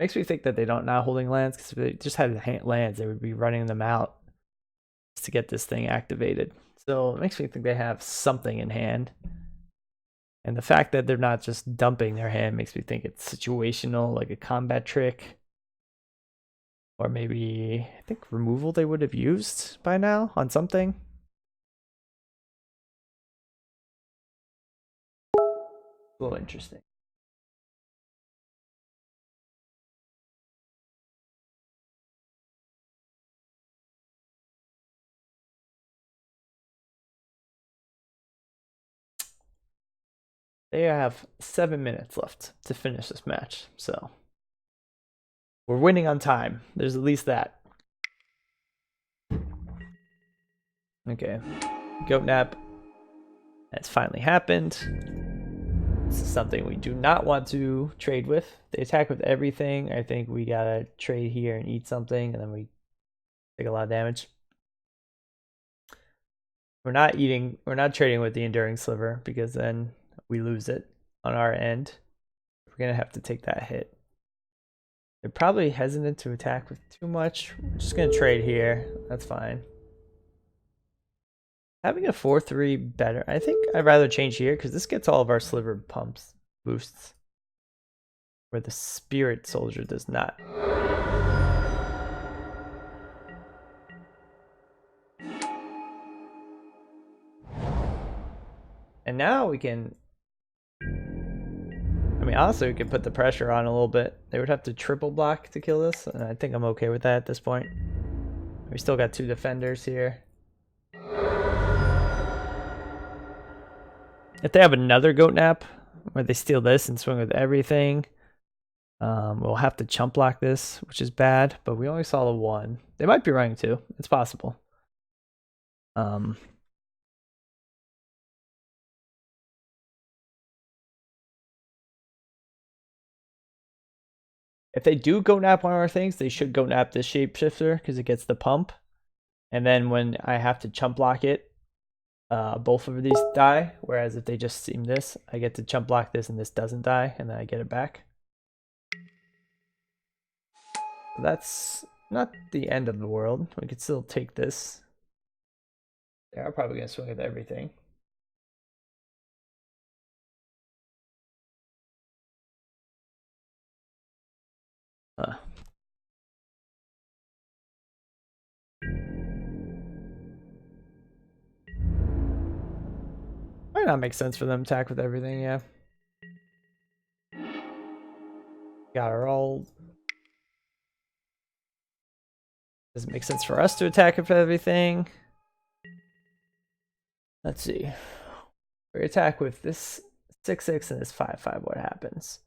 Makes me think that they don't not holding lands, because if they just had lands, they would be running them out to get this thing activated. So it makes me think they have something in hand. And the fact that they're not just dumping their hand makes me think it's situational, like a combat trick. Or maybe, I think removal they would have used by now on something. A little interesting. They have 7 minutes left to finish this match, so we're winning on time. There's at least that. Okay, goat nap. That's finally happened. This is something we do not want to trade with. They attack with everything. I think we gotta trade here and eat something, and then we take a lot of damage. We're not trading with the enduring sliver because then we lose it on our end. We're gonna have to take that hit. They're probably hesitant to attack with too much. We're just gonna trade here. That's fine. Having a 4-3 better. I think I'd rather change here because this gets all of our sliver pumps boosts. Where the spirit soldier does not. And now we can, I mean, honestly, we could put the pressure on a little bit. They would have to triple block to kill this, and I think I'm okay with that at this point. We still got 2 defenders here. If they have another goat nap, where they steal this and swing with everything, we'll have to chump block this, which is bad, but we only saw the 1. They might be running 2. It's possible. If they do go nap one of our things, they should go nap this shapeshifter because it gets the pump. And then when I have to chump block it, both of these die. Whereas if they just seam this, I get to chump block this and this doesn't die, and then I get it back. That's not the end of the world. We could still take this. They are probably going to swing with everything. Might not make sense for them to attack with everything, yeah. Got our ult. Doesn't make sense for us to attack with everything. Let's see. We attack with this 6-6 and this 5-5. What happens?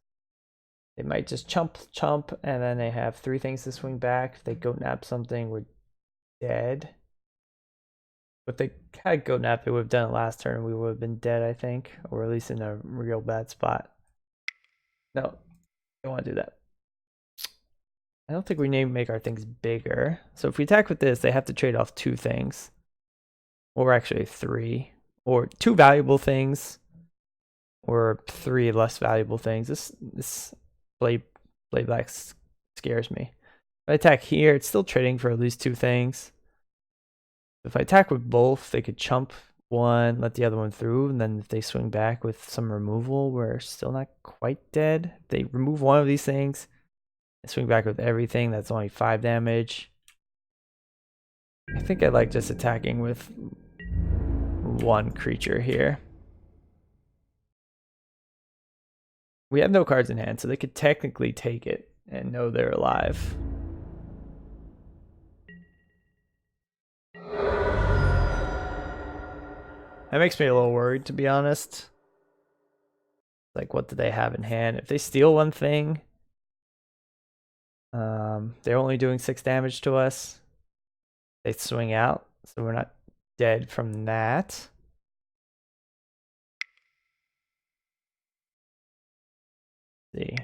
They might just chump, and then they have 3 things to swing back. If they goat nap something, we're dead. But they had goat nap, they would have done it last turn. We would have been dead, I think, or at least in a real bad spot. No, don't want to do that. I don't think we need to make our things bigger. So if we attack with this, they have to trade off 2 things. Or actually 3. Or 2 valuable things. Or 3 less valuable things. This blade black scares me. If I attack here, it's still trading for at least 2 things. If I attack with both, they could chump one, let the other one through, and then if they swing back with some removal, we're still not quite dead. If they remove one of these things and swing back with everything, that's only 5 damage. I think I like just attacking with 1 creature here. We have no cards in hand, so they could technically take it and know they're alive. That makes me a little worried, to be honest. Like, what do they have in hand? If they steal one thing, they're only doing 6 damage to us. They swing out, so we're not dead from that. Let's see.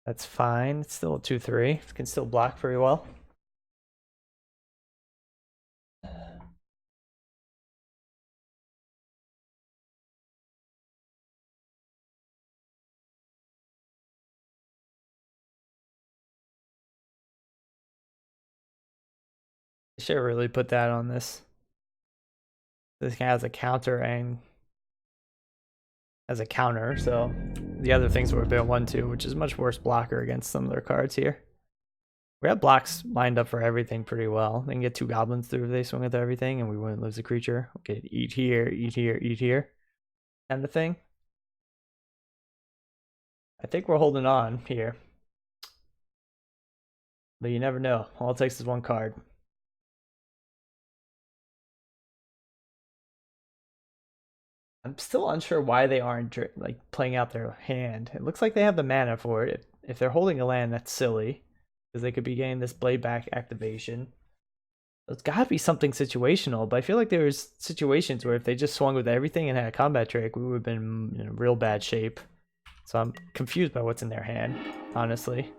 That's fine. It's still a 2-3. It can still block very well. I should really put that on this. This guy has a counter and as a counter, so the other things would have been 1-2, which is much worse blocker against some of their cards here. We have blocks lined up for everything pretty well. They can get 2 goblins through if they swing with everything, and we wouldn't lose a creature. Okay, eat here, eat here, eat here, kind of thing. I think we're holding on here. But you never know. All it takes is 1 card. I'm still unsure why they aren't like playing out their hand. It looks like they have the mana for it. If they're holding a land, that's silly. Because they could be getting this blade back activation. It's got to be something situational, but I feel like there's situations where if they just swung with everything and had a combat trick, we would have been in real bad shape. So I'm confused by what's in their hand, honestly.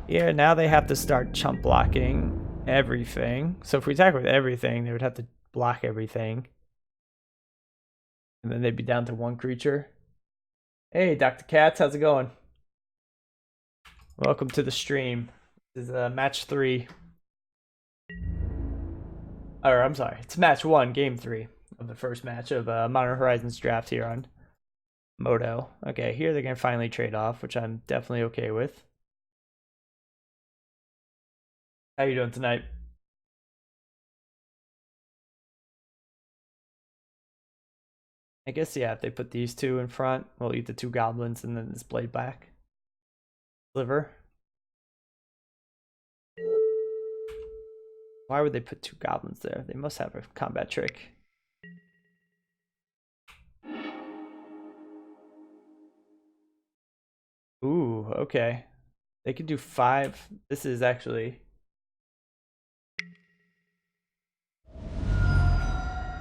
Yeah, now they have to start chump blocking everything. So if we attack with everything, they would have to block everything. And then they'd be down to 1 creature. Hey, Dr. Katz, how's it going? Welcome to the stream. This is match 3. Or, I'm sorry, it's match 1, game 3 of the first match of Modern Horizons draft here on Moto. Okay, here they're going to finally trade off, which I'm definitely okay with. How you doing tonight? I guess, yeah, if they put these 2 in front, we'll eat the 2 goblins and then this blade back. Sliver. Why would they put 2 goblins there? They must have a combat trick. Ooh, okay. They could do 5. This is actually...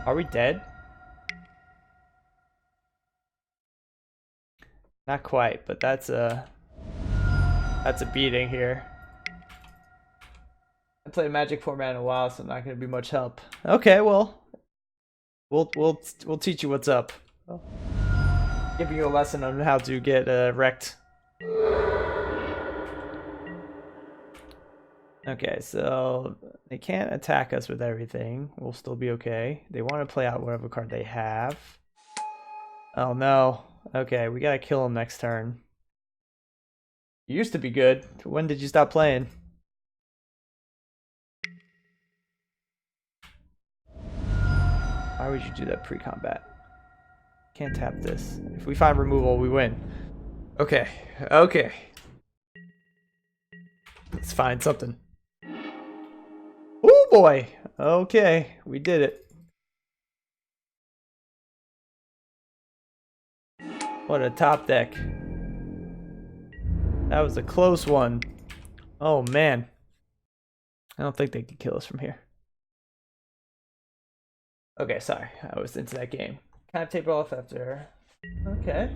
Are we dead? Not quite, but that's a beating here. I played Magic format in a while, so I'm not going to be much help. Okay, well, we'll teach you what's up. Giving you a lesson on how to get wrecked. Okay, so they can't attack us with everything. We'll still be okay. They want to play out whatever card they have. Oh no. Okay, we gotta kill him next turn. You used to be good. When did you stop playing? Why would you do that pre-combat? Can't tap this. If we find removal, we win. Okay, okay. Let's find something. Oh boy. Okay, we did it. What a top deck. That was a close one. Oh man. I don't think they could kill us from here. Okay, sorry. I was into that game. Kind of tape it off after. Okay.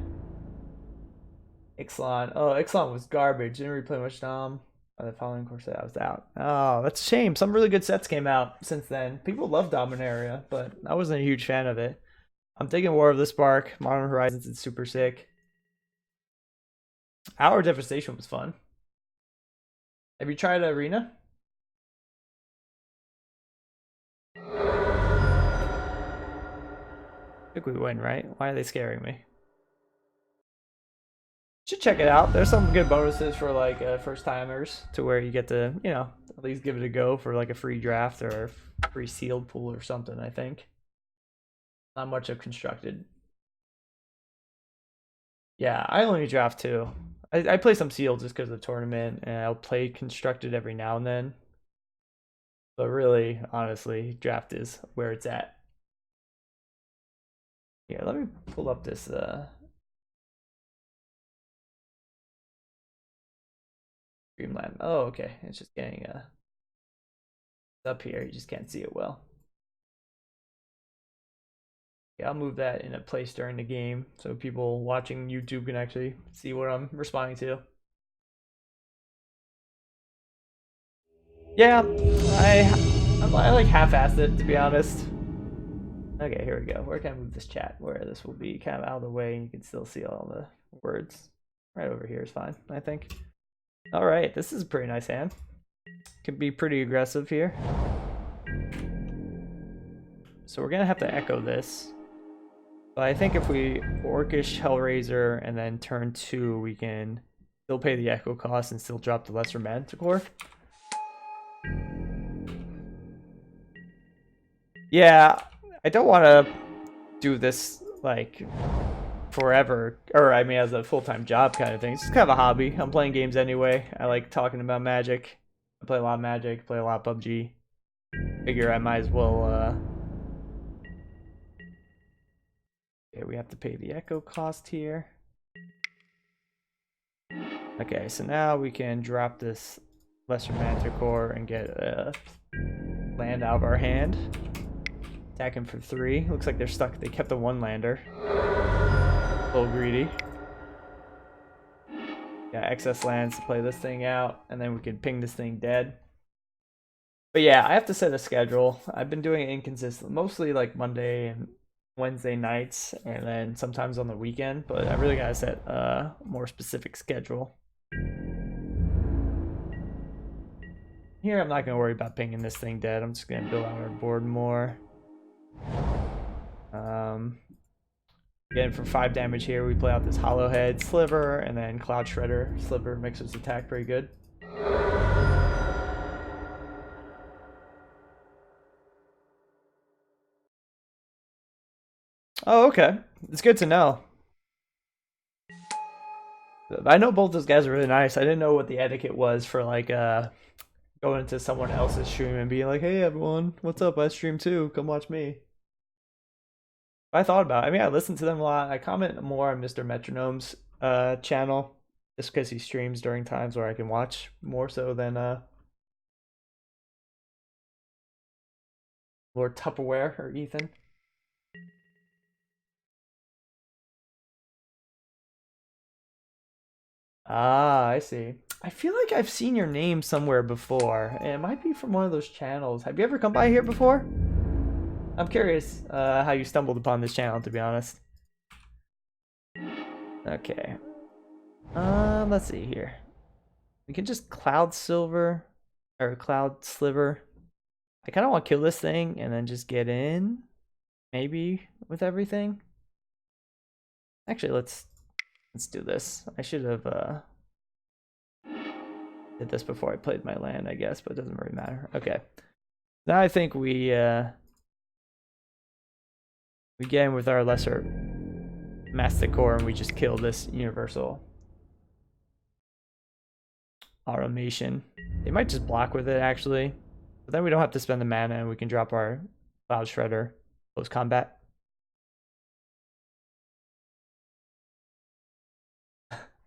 Ixalan. Oh, Ixalan was garbage. Didn't really play much Dom. By the following course, I was out. Oh, that's a shame. Some really good sets came out since then. People love Dominaria, but I wasn't a huge fan of it. I'm taking War of the Spark. Modern Horizons is super sick. Hour Devastation was fun. Have you tried Arena? I think we win, right? Why are they scaring me? Should check it out. There's some good bonuses for like first timers to where you get to, you know, at least give it a go for like a free draft or a free sealed pool or something, I think. Not much of constructed. Yeah, I only draft 2. I play some sealed just because of the tournament, and I'll play constructed every now and then. But really, honestly, draft is where it's at. Here, let me pull up this Dreamland. Oh, okay. It's just getting up here. You just can't see it well. Yeah, I'll move that in a place during the game so people watching YouTube can actually see what I'm responding to. Yeah, I like half-assed it, to be honest. Okay, here we go. Where can I move this chat? Where this will be kind of out of the way and you can still see all the words. Right over here is fine, I think. All right, this is a pretty nice hand. Can be pretty aggressive here. So we're gonna have to echo this. But I think if we Orcish Hellraiser and then turn 2, we can still pay the echo cost and still drop the lesser manticore. Yeah, I don't want to do this like forever, or I mean as a full-time job kind of thing. It's just kind of a hobby. I'm playing games anyway. I like talking about Magic. I play a lot of Magic, play a lot of PUBG. Figure I might as well okay, we have to pay the echo cost here. Okay, so now we can drop this lesser manticore and get a land out of our hand. Attack him for 3. Looks like they're stuck. They kept the 1-lander. A little greedy. Got excess lands to play this thing out, and then we can ping this thing dead. But yeah, I have to set a schedule. I've been doing it inconsistent, mostly like Monday and Wednesday nights, and then sometimes on the weekend. But I really gotta set a more specific schedule. Here, I'm not gonna worry about pinging this thing dead. I'm just gonna build out our board more. Again, for 5 damage here, we play out this Hollow Head, Sliver, and then Cloud Shredder. Sliver makes us attack pretty good. Oh, okay. It's good to know. I know both those guys are really nice. I didn't know what the etiquette was for like going into someone else's stream and being like, "Hey everyone, what's up? I stream too. Come watch me." I thought about it. I mean, I listen to them a lot. I comment more on Mr. Metronome's channel just because he streams during times where I can watch more so than Lord Tupperware or Ethan. Ah, I see. I feel like I've seen your name somewhere before, and it might be from one of those channels. Have you ever come by here before? I'm curious how you stumbled upon this channel, to be honest. Okay. Let's see here. We can just Cloud Silver, or Cloud Sliver. I kind of want to kill this thing and then just get in, maybe, with everything. Actually, let's do this. I should have did this before I played my land, I guess, but it doesn't really matter. Okay. Now I think we get in with our lesser Masticore and we just kill this universal automation. They might just block with it actually, but then we don't have to spend the mana and we can drop our Cloud Shredder close combat.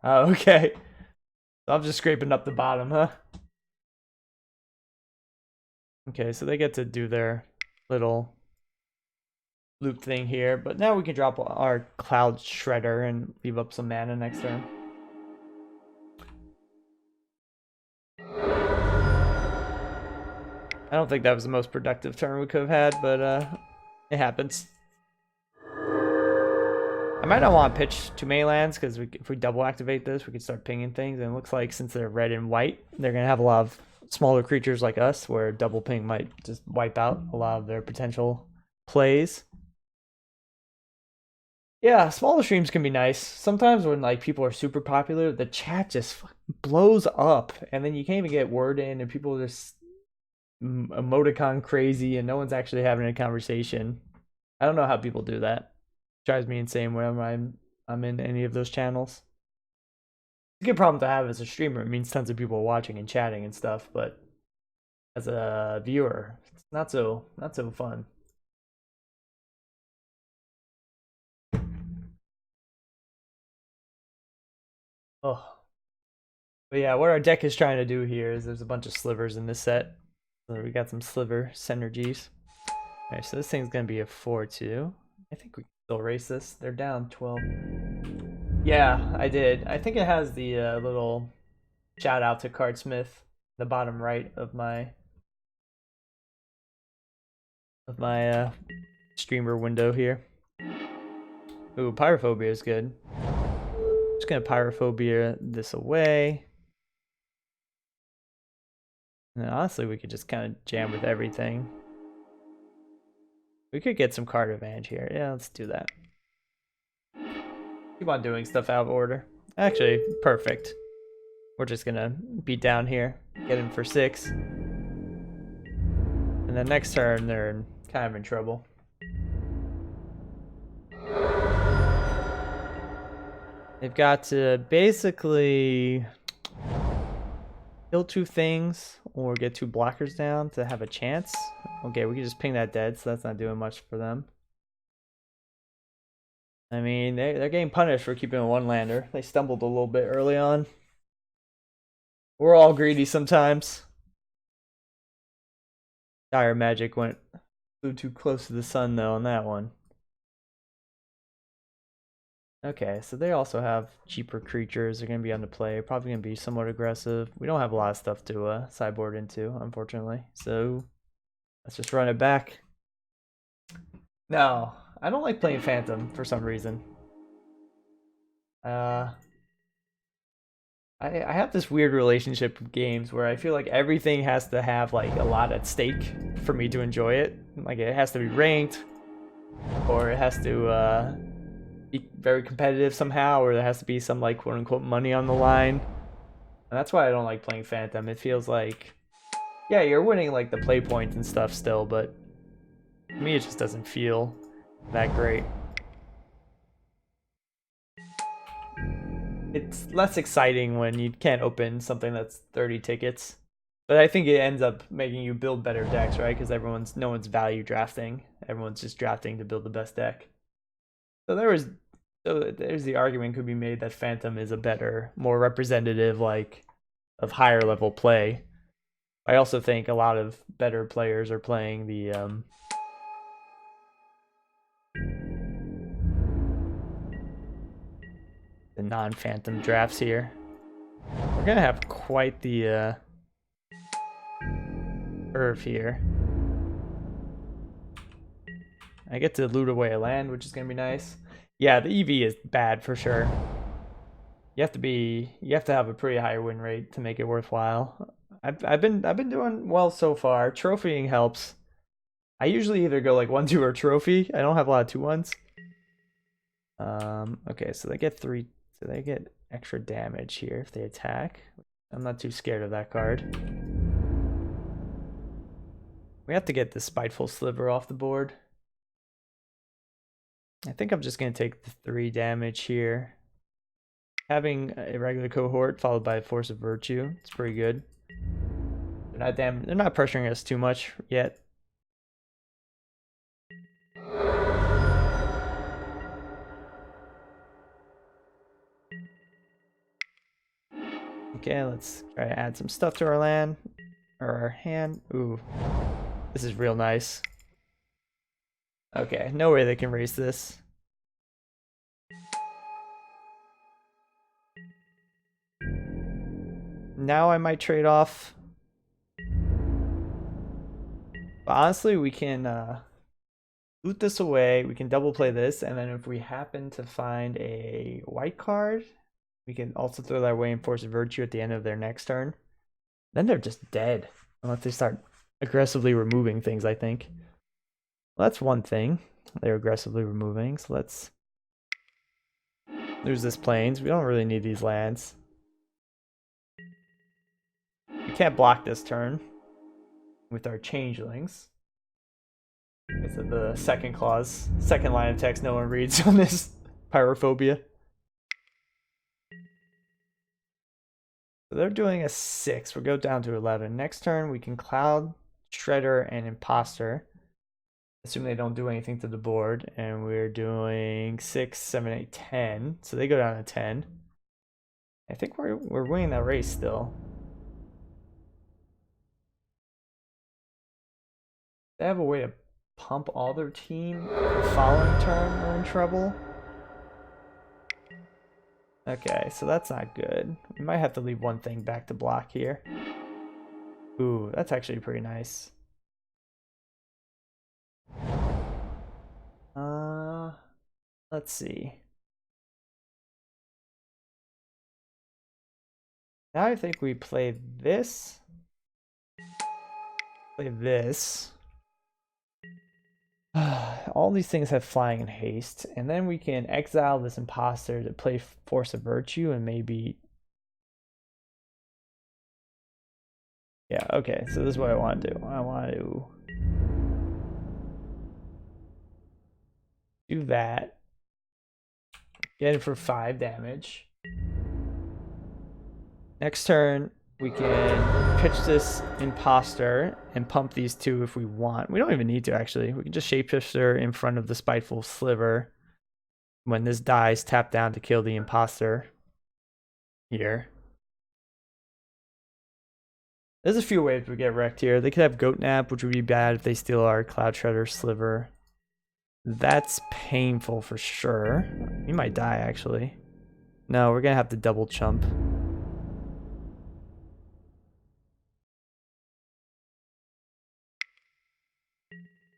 Oh, okay. So I'm just scraping up the bottom, huh? Okay, so they get to do their little loop thing here, but now we can drop our Cloud Shredder and leave up some mana next turn. I don't think that was the most productive turn we could have had, but it happens. I might not want to pitch too many lands because if we double activate this, we can start pinging things. And it looks like since they're red and white, they're going to have a lot of smaller creatures like us, where double ping might just wipe out a lot of their potential plays. Yeah, smaller streams can be nice. Sometimes when like people are super popular, the chat just blows up, and then you can't even get word in, and people are just emoticon crazy, and no one's actually having a conversation. I don't know how people do that. It drives me insane whenever I'm in any of those channels. It's a good problem to have as a streamer. It means tons of people watching and chatting and stuff, but as a viewer, it's not so fun. Oh. But yeah, what our deck is trying to do here is there's a bunch of slivers in this set. So we got some sliver synergies. Alright, so this thing's gonna be a 4-2. I think we can still race this. They're down 12. Yeah, I did. I think it has the little shout out to Cardsmith, the bottom right of my streamer window here. Ooh, Pyrophobia is good. Just gonna Pyrophobia this away. And honestly, we could just kind of jam with everything. We could get some card advantage here. Yeah, let's do that. Keep on doing stuff out of order. Actually, perfect. We're just gonna be down here, get him for 6. And then next turn, they're kind of in trouble. They've got to basically kill 2 things or get 2 blockers down to have a chance. Okay, we can just ping that dead, so that's not doing much for them. I mean, they're getting punished for keeping a 1-lander. They stumbled a little bit early on. We're all greedy sometimes. Dire Magic flew too close to the sun though on that one. Okay, so they also have cheaper creatures. They're going to be on the play. Probably going to be somewhat aggressive. We don't have a lot of stuff to sideboard into, unfortunately. So let's just run it back. No, I don't like playing Phantom for some reason. I have this weird relationship with games where I feel like everything has to have like a lot at stake for me to enjoy it. Like it has to be ranked, or it has to be very competitive somehow, or there has to be some like quote unquote money on the line. And that's why I don't like playing Phantom. It feels like, yeah, you're winning like the play points and stuff still, but to me it just doesn't feel that great. It's less exciting when you can't open something that's 30 tickets. But I think it ends up making you build better decks, right? Because no one's value drafting. Everyone's just drafting to build the best deck. So there's the argument could be made that Phantom is a better, more representative of higher level play. I also think a lot of better players are playing the non-Phantom drafts here. We're gonna have quite the curve here. I get to loot away a land, which is gonna be nice. Yeah, the EV is bad for sure. You have to have a pretty high win rate to make it worthwhile. I've been doing well so far. Trophying helps. I usually either go like 1-2 or trophy. I don't have a lot of 2-1s. Okay, so they get 3. So they get extra damage here if they attack. I'm not too scared of that card. We have to get the Spiteful Sliver off the board. I think I'm just going to take the 3 damage here. Having a regular cohort followed by a Force of Virtue, it's pretty good. They're not pressuring us too much yet. Okay, let's try to add some stuff to our land or our hand. Ooh, this is real nice. Okay, no way they can raise this. Now I might trade off. But honestly, we can loot this away. We can double play this, and then if we happen to find a white card, we can also throw that away and Force of Virtue at the end of their next turn. Then they're just dead unless they start aggressively removing things, I think. Well, that's one thing they're aggressively removing, so let's lose this plains. We don't really need these lands. We can't block this turn with our changelings. It's the second clause, second line of text no one reads on this pyrophobia. So they're doing a 6. We'll go down to 11. Next turn we can Cloud, Shredder, and Imposter. Assume they don't do anything to the board, and we're doing 6, 7, 8, 10. So they go down to 10. I think we're winning that race still. They have a way to pump all their team the following turn. We're in trouble. Okay, so that's not good. We might have to leave one thing back to block here. Ooh, that's actually pretty nice. Let's see. Now I think we play this. Play this. All these things have flying and haste, and then we can exile this imposter to play Force of Virtue and maybe Yeah, okay, so this is what I want to do. I want to do that. Get it for 5 damage. Next turn, we can pitch this imposter and pump these 2 if we want. We don't even need to, actually. We can just shapeshifter in front of the spiteful sliver. When this dies, tap down to kill the imposter here. There's a few ways we get wrecked here. They could have Goat Nap, which would be bad if they steal our Cloud Shredder sliver. That's painful for sure. We might die, actually. No, we're gonna have to double chump.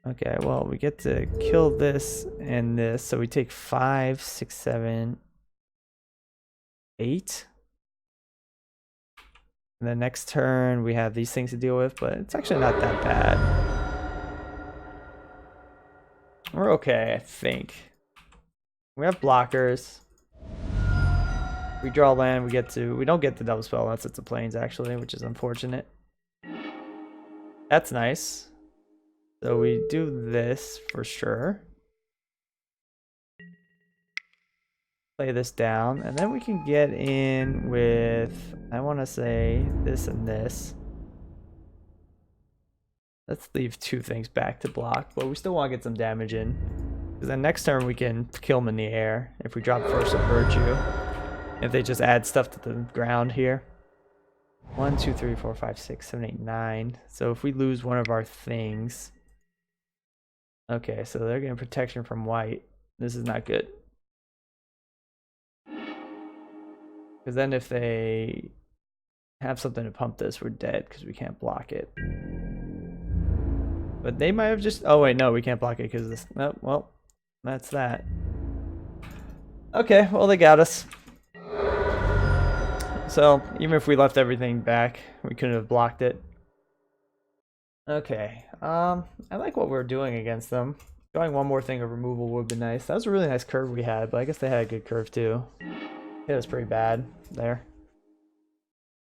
Okay, well, we get to kill this and this, so we take 5, 6, 7, 8. And the next turn, we have these things to deal with, but it's actually not that bad. We're okay, I think. We have blockers. We draw land, we don't get the double spell unless it's a plains, actually, which is unfortunate. That's nice. So we do this for sure. Play this down, and then we can get in with, I want to say, this and this. Let's leave 2 things back to block, but we still want to get some damage in. Because then next turn we can kill them in the air if we drop Force of Virtue. If they just add stuff to the ground here. 1, 2, 3, 4, 5, 6, 7, 8, 9. So if we lose one of our things. Okay, so they're getting protection from white. This is not good. Because then if they have something to pump this, we're dead because we can't block it. But they might have just... Oh, wait, no, we can't block it because this... Oh, well, that's that. Okay, well, they got us. So, even if we left everything back, we couldn't have blocked it. Okay, I like what we're doing against them. Drawing one more thing of removal would be nice. That was a really nice curve we had, but I guess they had a good curve too. It was pretty bad there.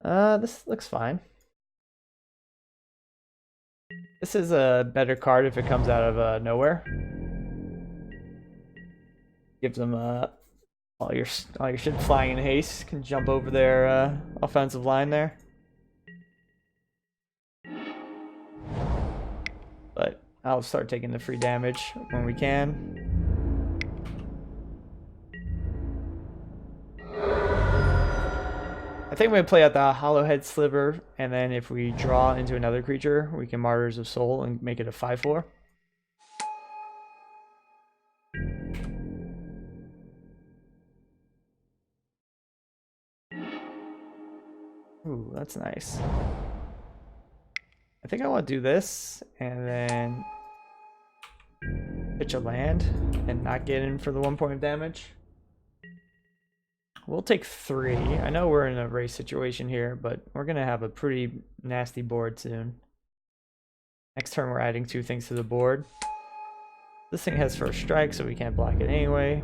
This looks fine. This is a better card if it comes out of nowhere. Gives them all your shit flying in haste. Can jump over their offensive line there. But I'll start taking the free damage when we can. I think I'm going to play out the Hollowhead Sliver, and then if we draw into another creature, we can Martyrs of Soul and make it a 5/4. Ooh, that's nice. I think I want to do this, and then pitch a land, and not get in for the 1 point of damage. We'll take 3. I know we're in a race situation here, but we're going to have a pretty nasty board soon. Next turn, we're adding 2 things to the board. This thing has first strike, so we can't block it anyway.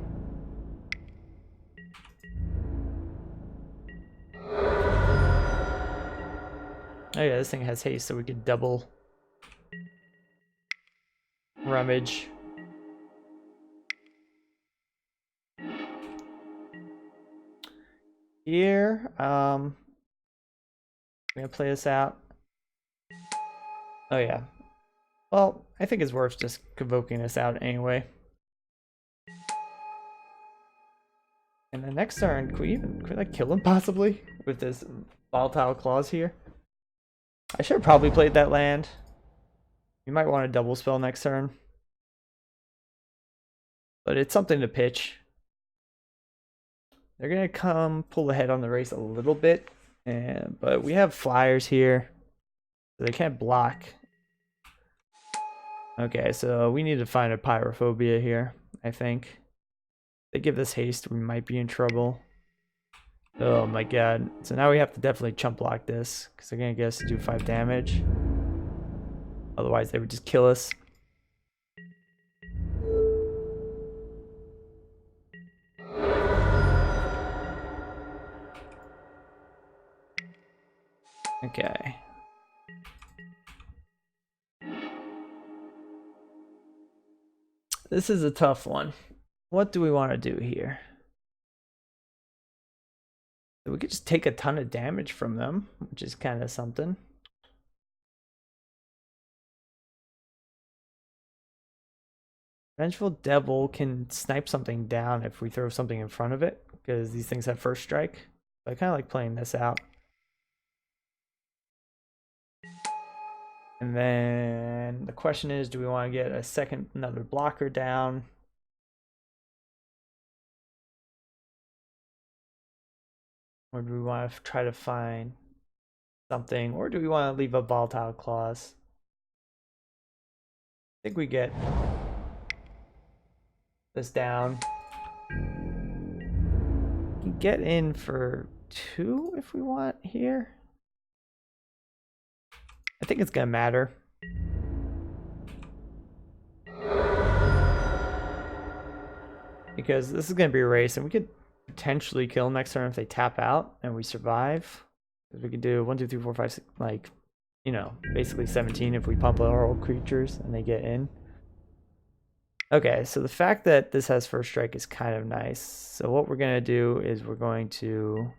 Oh yeah, this thing has haste, so we could double rummage. Here, I'm gonna play this out. Oh yeah. Well, I think it's worth just convoking this out anyway. And the next turn, could we like kill him possibly with this volatile clause here? I should have probably played that land. You might want to double spell next turn. But it's something to pitch. They're gonna come pull ahead on the race a little bit, but we have flyers here, so they can't block. Okay, so we need to find a pyrophobia here, I think. If they give this haste, we might be in trouble. Oh my god. So now we have to definitely chump block this, because they're gonna get us to do 5 damage. Otherwise they would just kill us. Okay. This is a tough one. What do we want to do here? We could just take a ton of damage from them, which is kind of something. Vengeful Devil can snipe something down if we throw something in front of it, because these things have first strike. So I kind of like playing this out. And then the question is, do we want to get another blocker down? Or do we want to try to find something? Or do we want to leave a volatile clause? I think we get this down. We can get in for 2 if we want here. I think it's gonna matter. Because this is gonna be a race, and we could potentially kill next turn if they tap out and we survive. Because we could do 1, 2, 3, 4, 5, 6, like, you know, basically 17 if we pump our old creatures and they get in. Okay, so the fact that this has first strike is kind of nice. So what we're gonna do is we're going to,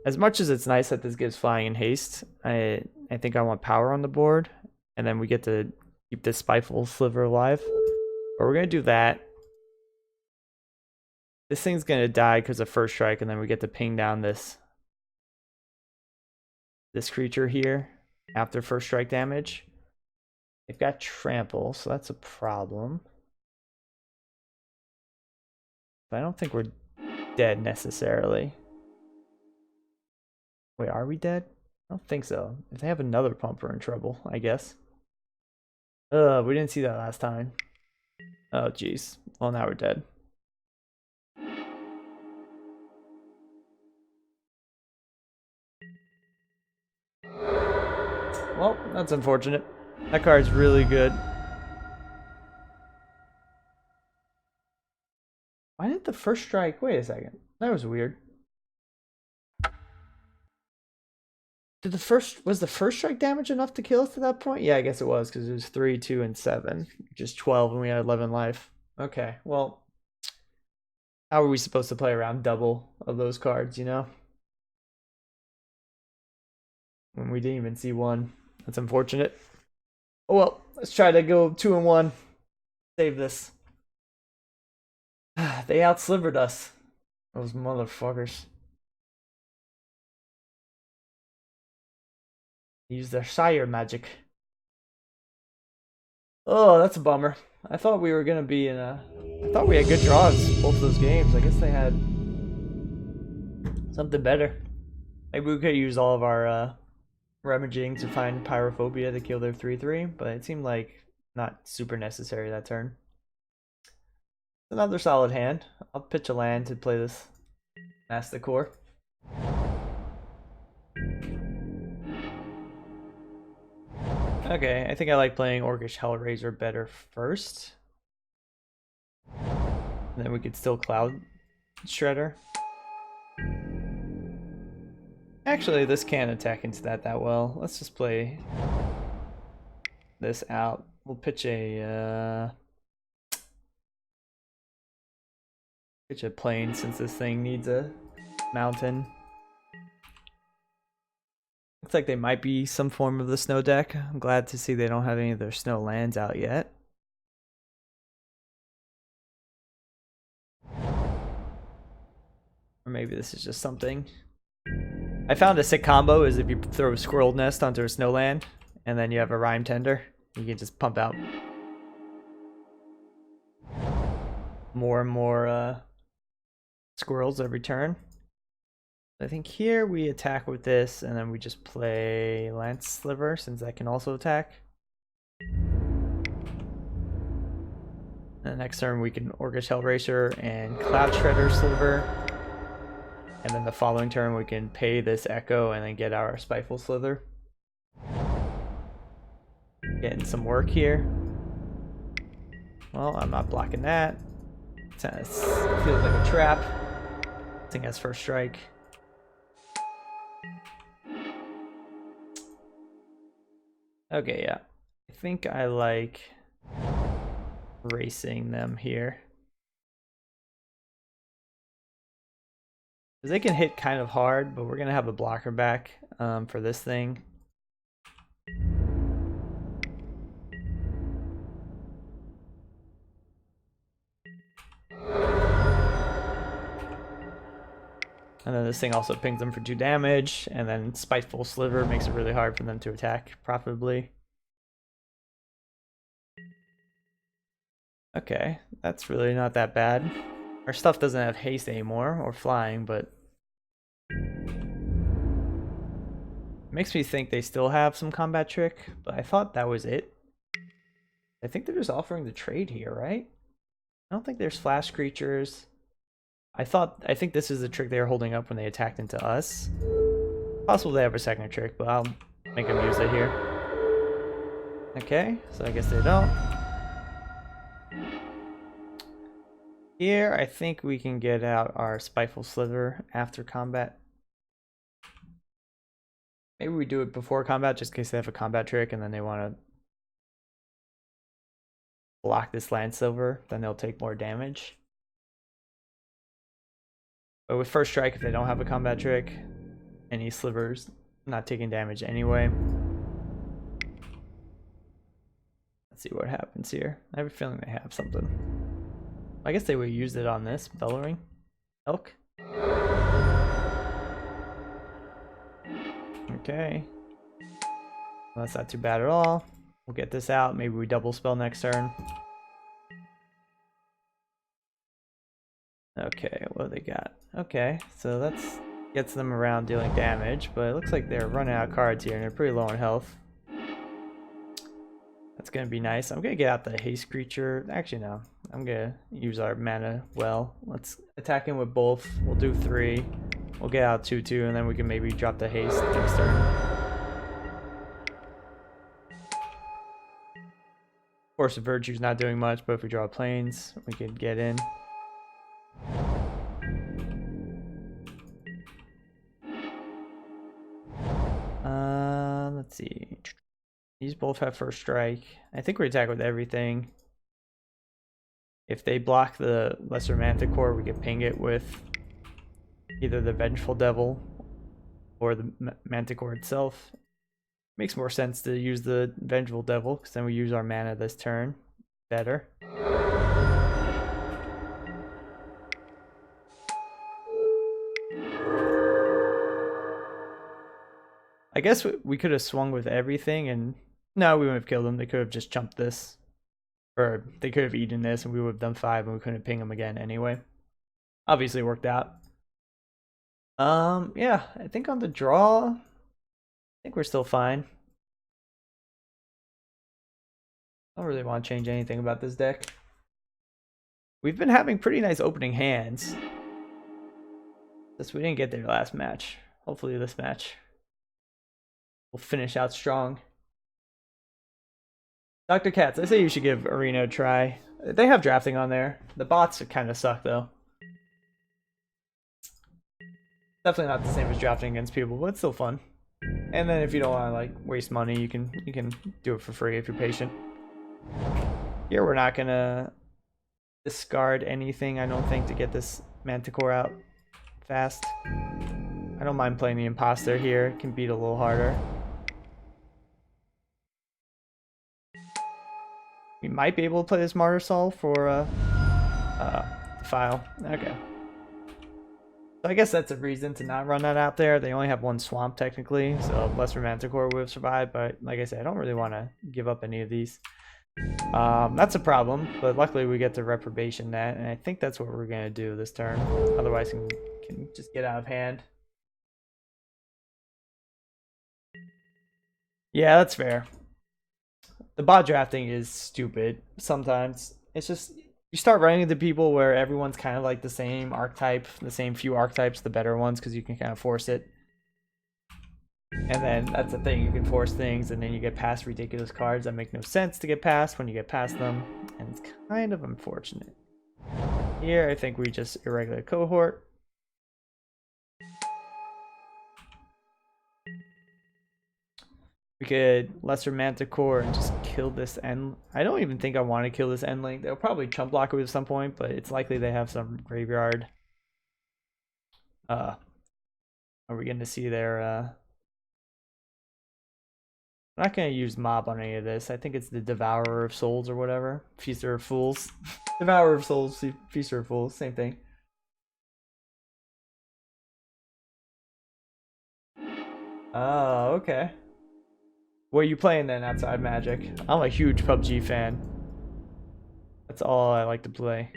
as much as it's nice that this gives flying and haste, I think I want power on the board, and then we get to keep this Spiteful Sliver alive. But we're gonna do that. This thing's gonna die because of first strike, and then we get to ping down this creature here after first strike damage. They've got trample, so that's a problem. But I don't think we're dead necessarily. Wait, are we dead? I don't think so. If they have another pump, we're in trouble, I guess. We didn't see that last time. Oh, jeez. Well, now we're dead. Well, that's unfortunate. That card's really good. Why didn't the first strike? Wait a second. That was weird. Was the first strike damage enough to kill us at that point? Yeah, I guess it was, because it was 3, 2, and 7. Just 12 and we had 11 life. Okay, well, how are we supposed to play around double of those cards, you know? When we didn't even see one. That's unfortunate. Oh well, let's try to go 2 and 1. Save this. They outslivered us. Those motherfuckers. Use their Sire magic. Oh, that's a bummer. I thought we were gonna be in a. I thought we had good draws both of those games. I guess they had something better. Maybe we could use all of our rummaging to find Pyrophobia to kill their 3/3, but it seemed like not super necessary that turn. Another solid hand. I'll pitch a land to play this Master Core. Okay, I think I like playing Orcish Hellraiser better first. And then we could still Cloud Shredder. Actually, this can't attack into that well. Let's just play this out. We'll pitch a plane since this thing needs a mountain. Looks like they might be some form of the snow deck. I'm glad to see they don't have any of their snow lands out yet. Or maybe this is just something. I found a sick combo is if you throw a Squirrel Nest onto a snow land, and then you have a Rime Tender, you can just pump out more and more squirrels every turn. I think here we attack with this, and then we just play Lance Sliver, since that can also attack. And the next turn we can Orcish Hellraiser and Cloud Shredder Sliver. And then the following turn we can pay this Echo and then get our Spiteful Slither. Getting some work here. Well, I'm not blocking that. It feels like a trap. I think that's first strike. Okay, yeah. I think I like racing them here. Because they can hit kind of hard, but we're going to have a blocker back for this thing. And then this thing also pings them for 2 damage, and then Spiteful Sliver makes it really hard for them to attack profitably. Okay, that's really not that bad. Our stuff doesn't have haste anymore, or flying, but makes me think they still have some combat trick, but I thought that was it. I think they're just offering the trade here, right? I don't think there's flash creatures. I think this is the trick they were holding up when they attacked into us. Possible they have a second trick, but I'll make them use it here. Okay, so I guess they don't. Here, I think we can get out our Spiteful Sliver after combat. Maybe we do it before combat just in case they have a combat trick and then they want to block this land silver, then they'll take more damage. But with first strike, if they don't have a combat trick, any slivers not taking damage anyway. Let's see what happens here. I have a feeling they have something. I guess they would use it on this Bellowing Elk. Okay. Well, that's not too bad at all. We'll get this out. Maybe we double spell next turn. Okay, what do they got? Okay, so that's gets them around dealing damage, but it looks like they're running out of cards here and they're pretty low on health. That's gonna be nice. I'm gonna get out the haste creature. Actually, no. I'm gonna use our mana well. Let's attack him with both. We'll do 3. We'll get out 2/2, and then we can maybe drop the haste next turn. Force of Virtue's not doing much, but if we draw planes, we can get in. Let's see. These both have first strike. I think we attack with everything. If they block the Lesser Manticore, we can ping it with either the Vengeful Devil or the Manticore itself. Makes more sense to use the Vengeful Devil because then we use our mana this turn better. I guess we could have swung with everything and no, we wouldn't have killed them. They could have just jumped this. Or they could have eaten this and we would have done 5 and we couldn't ping them again anyway. Obviously it worked out. Yeah, I think on the draw, I think we're still fine. I don't really want to change anything about this deck. We've been having pretty nice opening hands. Just we didn't get there last match. Hopefully this match we'll finish out strong. Dr. Katz, I say you should give Arena a try. They have drafting on there. The bots kind of suck though. Definitely not the same as drafting against people, but it's still fun. And then if you don't want to like waste money, you can do it for free if you're patient. Here we're not gonna discard anything, I don't think, to get this Manticore out fast. I don't mind playing the Imposter here. It can beat a little harder. We might be able to play this Martyr Soul for file. Okay. So I guess that's a reason to not run that out there. They only have 1 swamp technically, so Lesser Manticore would have survived, but like I said, I don't really want to give up any of these. That's a problem, but luckily we get to Reprobation that, and I think that's what we're going to do this turn. Otherwise it can just get out of hand. Yeah, that's fair. The bot drafting is stupid sometimes. It's just, you start running into people where everyone's kind of like the same archetype, the same few archetypes, the better ones, because you can kind of force it. And then that's the thing, you can force things, and then you get past ridiculous cards that make no sense to get past when you get past them, and it's kind of unfortunate. Here, I think we just irregular cohort. We could Lesser Manticore and just kill kill this end. I don't even think I want to kill this end link. They'll probably chump block it at some point, but it's likely they have some graveyard. Are we going to see their... I'm not going to use mob on any of this. I think it's the Devourer of Souls or whatever. Feaster of Fools. Devourer of Souls, Feaster of Fools, same thing. Oh, okay. What are you playing then outside Magic? I'm a huge PUBG fan. That's all I like to play.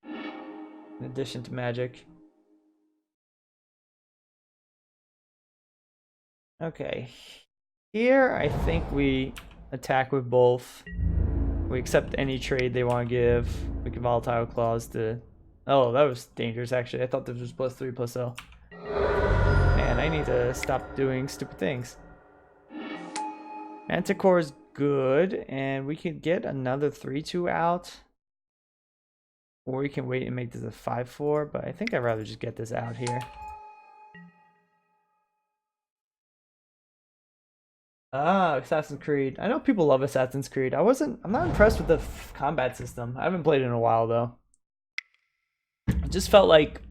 In addition to Magic. Okay. Here, I think we attack with both. We accept any trade they want to give. We can Volatile Claws to... Oh, that was dangerous, actually. I thought this was +3/+0. Man, I need to stop doing stupid things. Manticore is good, and we could get another 3/2 out. Or we can wait and make this a 5/4, but I think I'd rather just get this out here. Ah, Assassin's Creed. I know people love Assassin's Creed. I'm not impressed with the combat system. I haven't played in a while though. It just felt like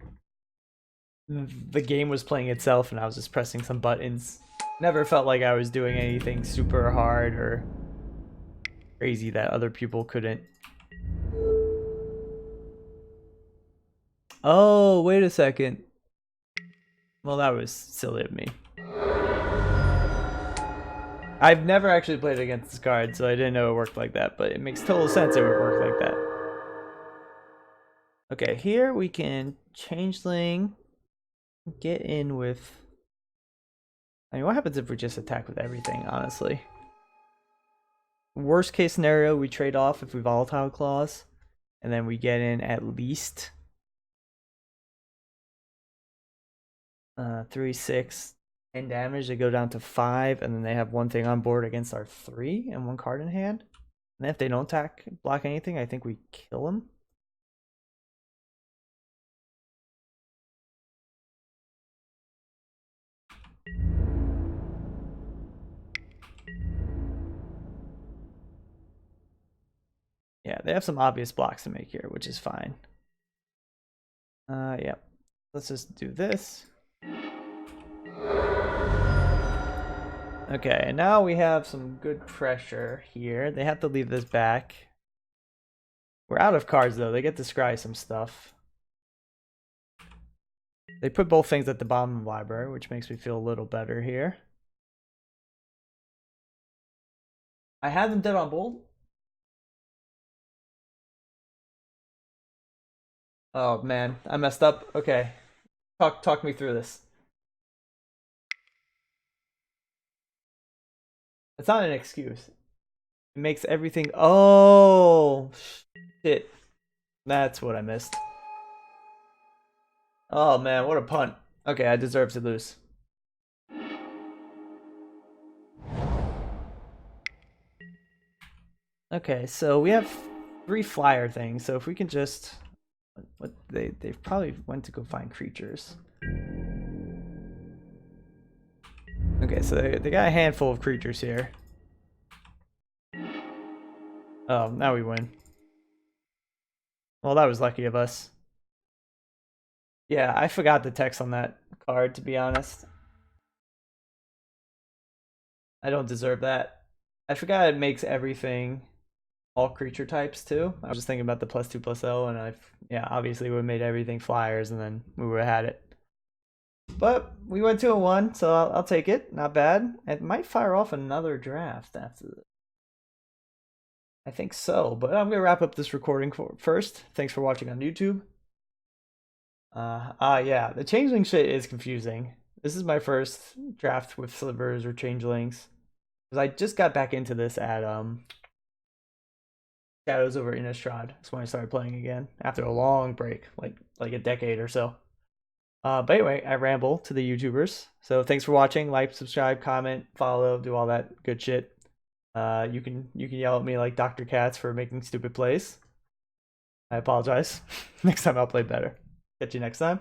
the game was playing itself and I was just pressing some buttons. Never felt like I was doing anything super hard or crazy that other people couldn't. Oh, wait a second. Well, that was silly of me. I've never actually played against this card, so I didn't know it worked like that, but it makes total sense it would work like that. Okay, here we can Changeling, get in with... I mean, what happens if we just attack with everything, honestly? Worst case scenario, we trade off if we Volatile Claws, and then we get in at least 3, 6... 10 damage, they go down to 5, and then they have one thing on board against our 3 and 1 card in hand. And if they don't block anything, I think we kill them. Yeah, they have some obvious blocks to make here, which is fine. Yeah. Let's just do this. Okay, and now we have some good pressure here. They have to leave this back. We're out of cards, though. They get to scry some stuff. They put both things at the bottom of the library, which makes me feel a little better here. I had them dead on bold. Oh, man. I messed up. Okay. Talk me through this. It's not an excuse. It makes everything... Oh, shit. That's what I missed. Oh, man, what a punt. Okay, I deserve to lose. Okay, so we have 3 flyer things. So if we can just... What they probably went to go find creatures. Okay, so they got a handful of creatures here. Oh, now we win. Well, that was lucky of us. Yeah, I forgot the text on that card, to be honest. I don't deserve that. I forgot it makes everything all creature types too. I was just thinking about the +2/+0, and yeah, obviously we made everything flyers, and then we would have had it. But we went 2-1, so I'll take it. Not bad. It might fire off another draft after this. I think so, but I'm gonna wrap up this recording first. Thanks for watching on YouTube. Yeah, the changeling shit is confusing. This is my first draft with slivers or changelings, because I just got back into this at Shadows over Innistrad. That's when I started playing again after a long break, like a decade or so. But anyway, I ramble to the YouTubers. So thanks for watching. Like, subscribe, comment, follow, do all that good shit. You can yell at me like Dr. Katz for making stupid plays. I apologize. Next time I'll play better. Catch you next time.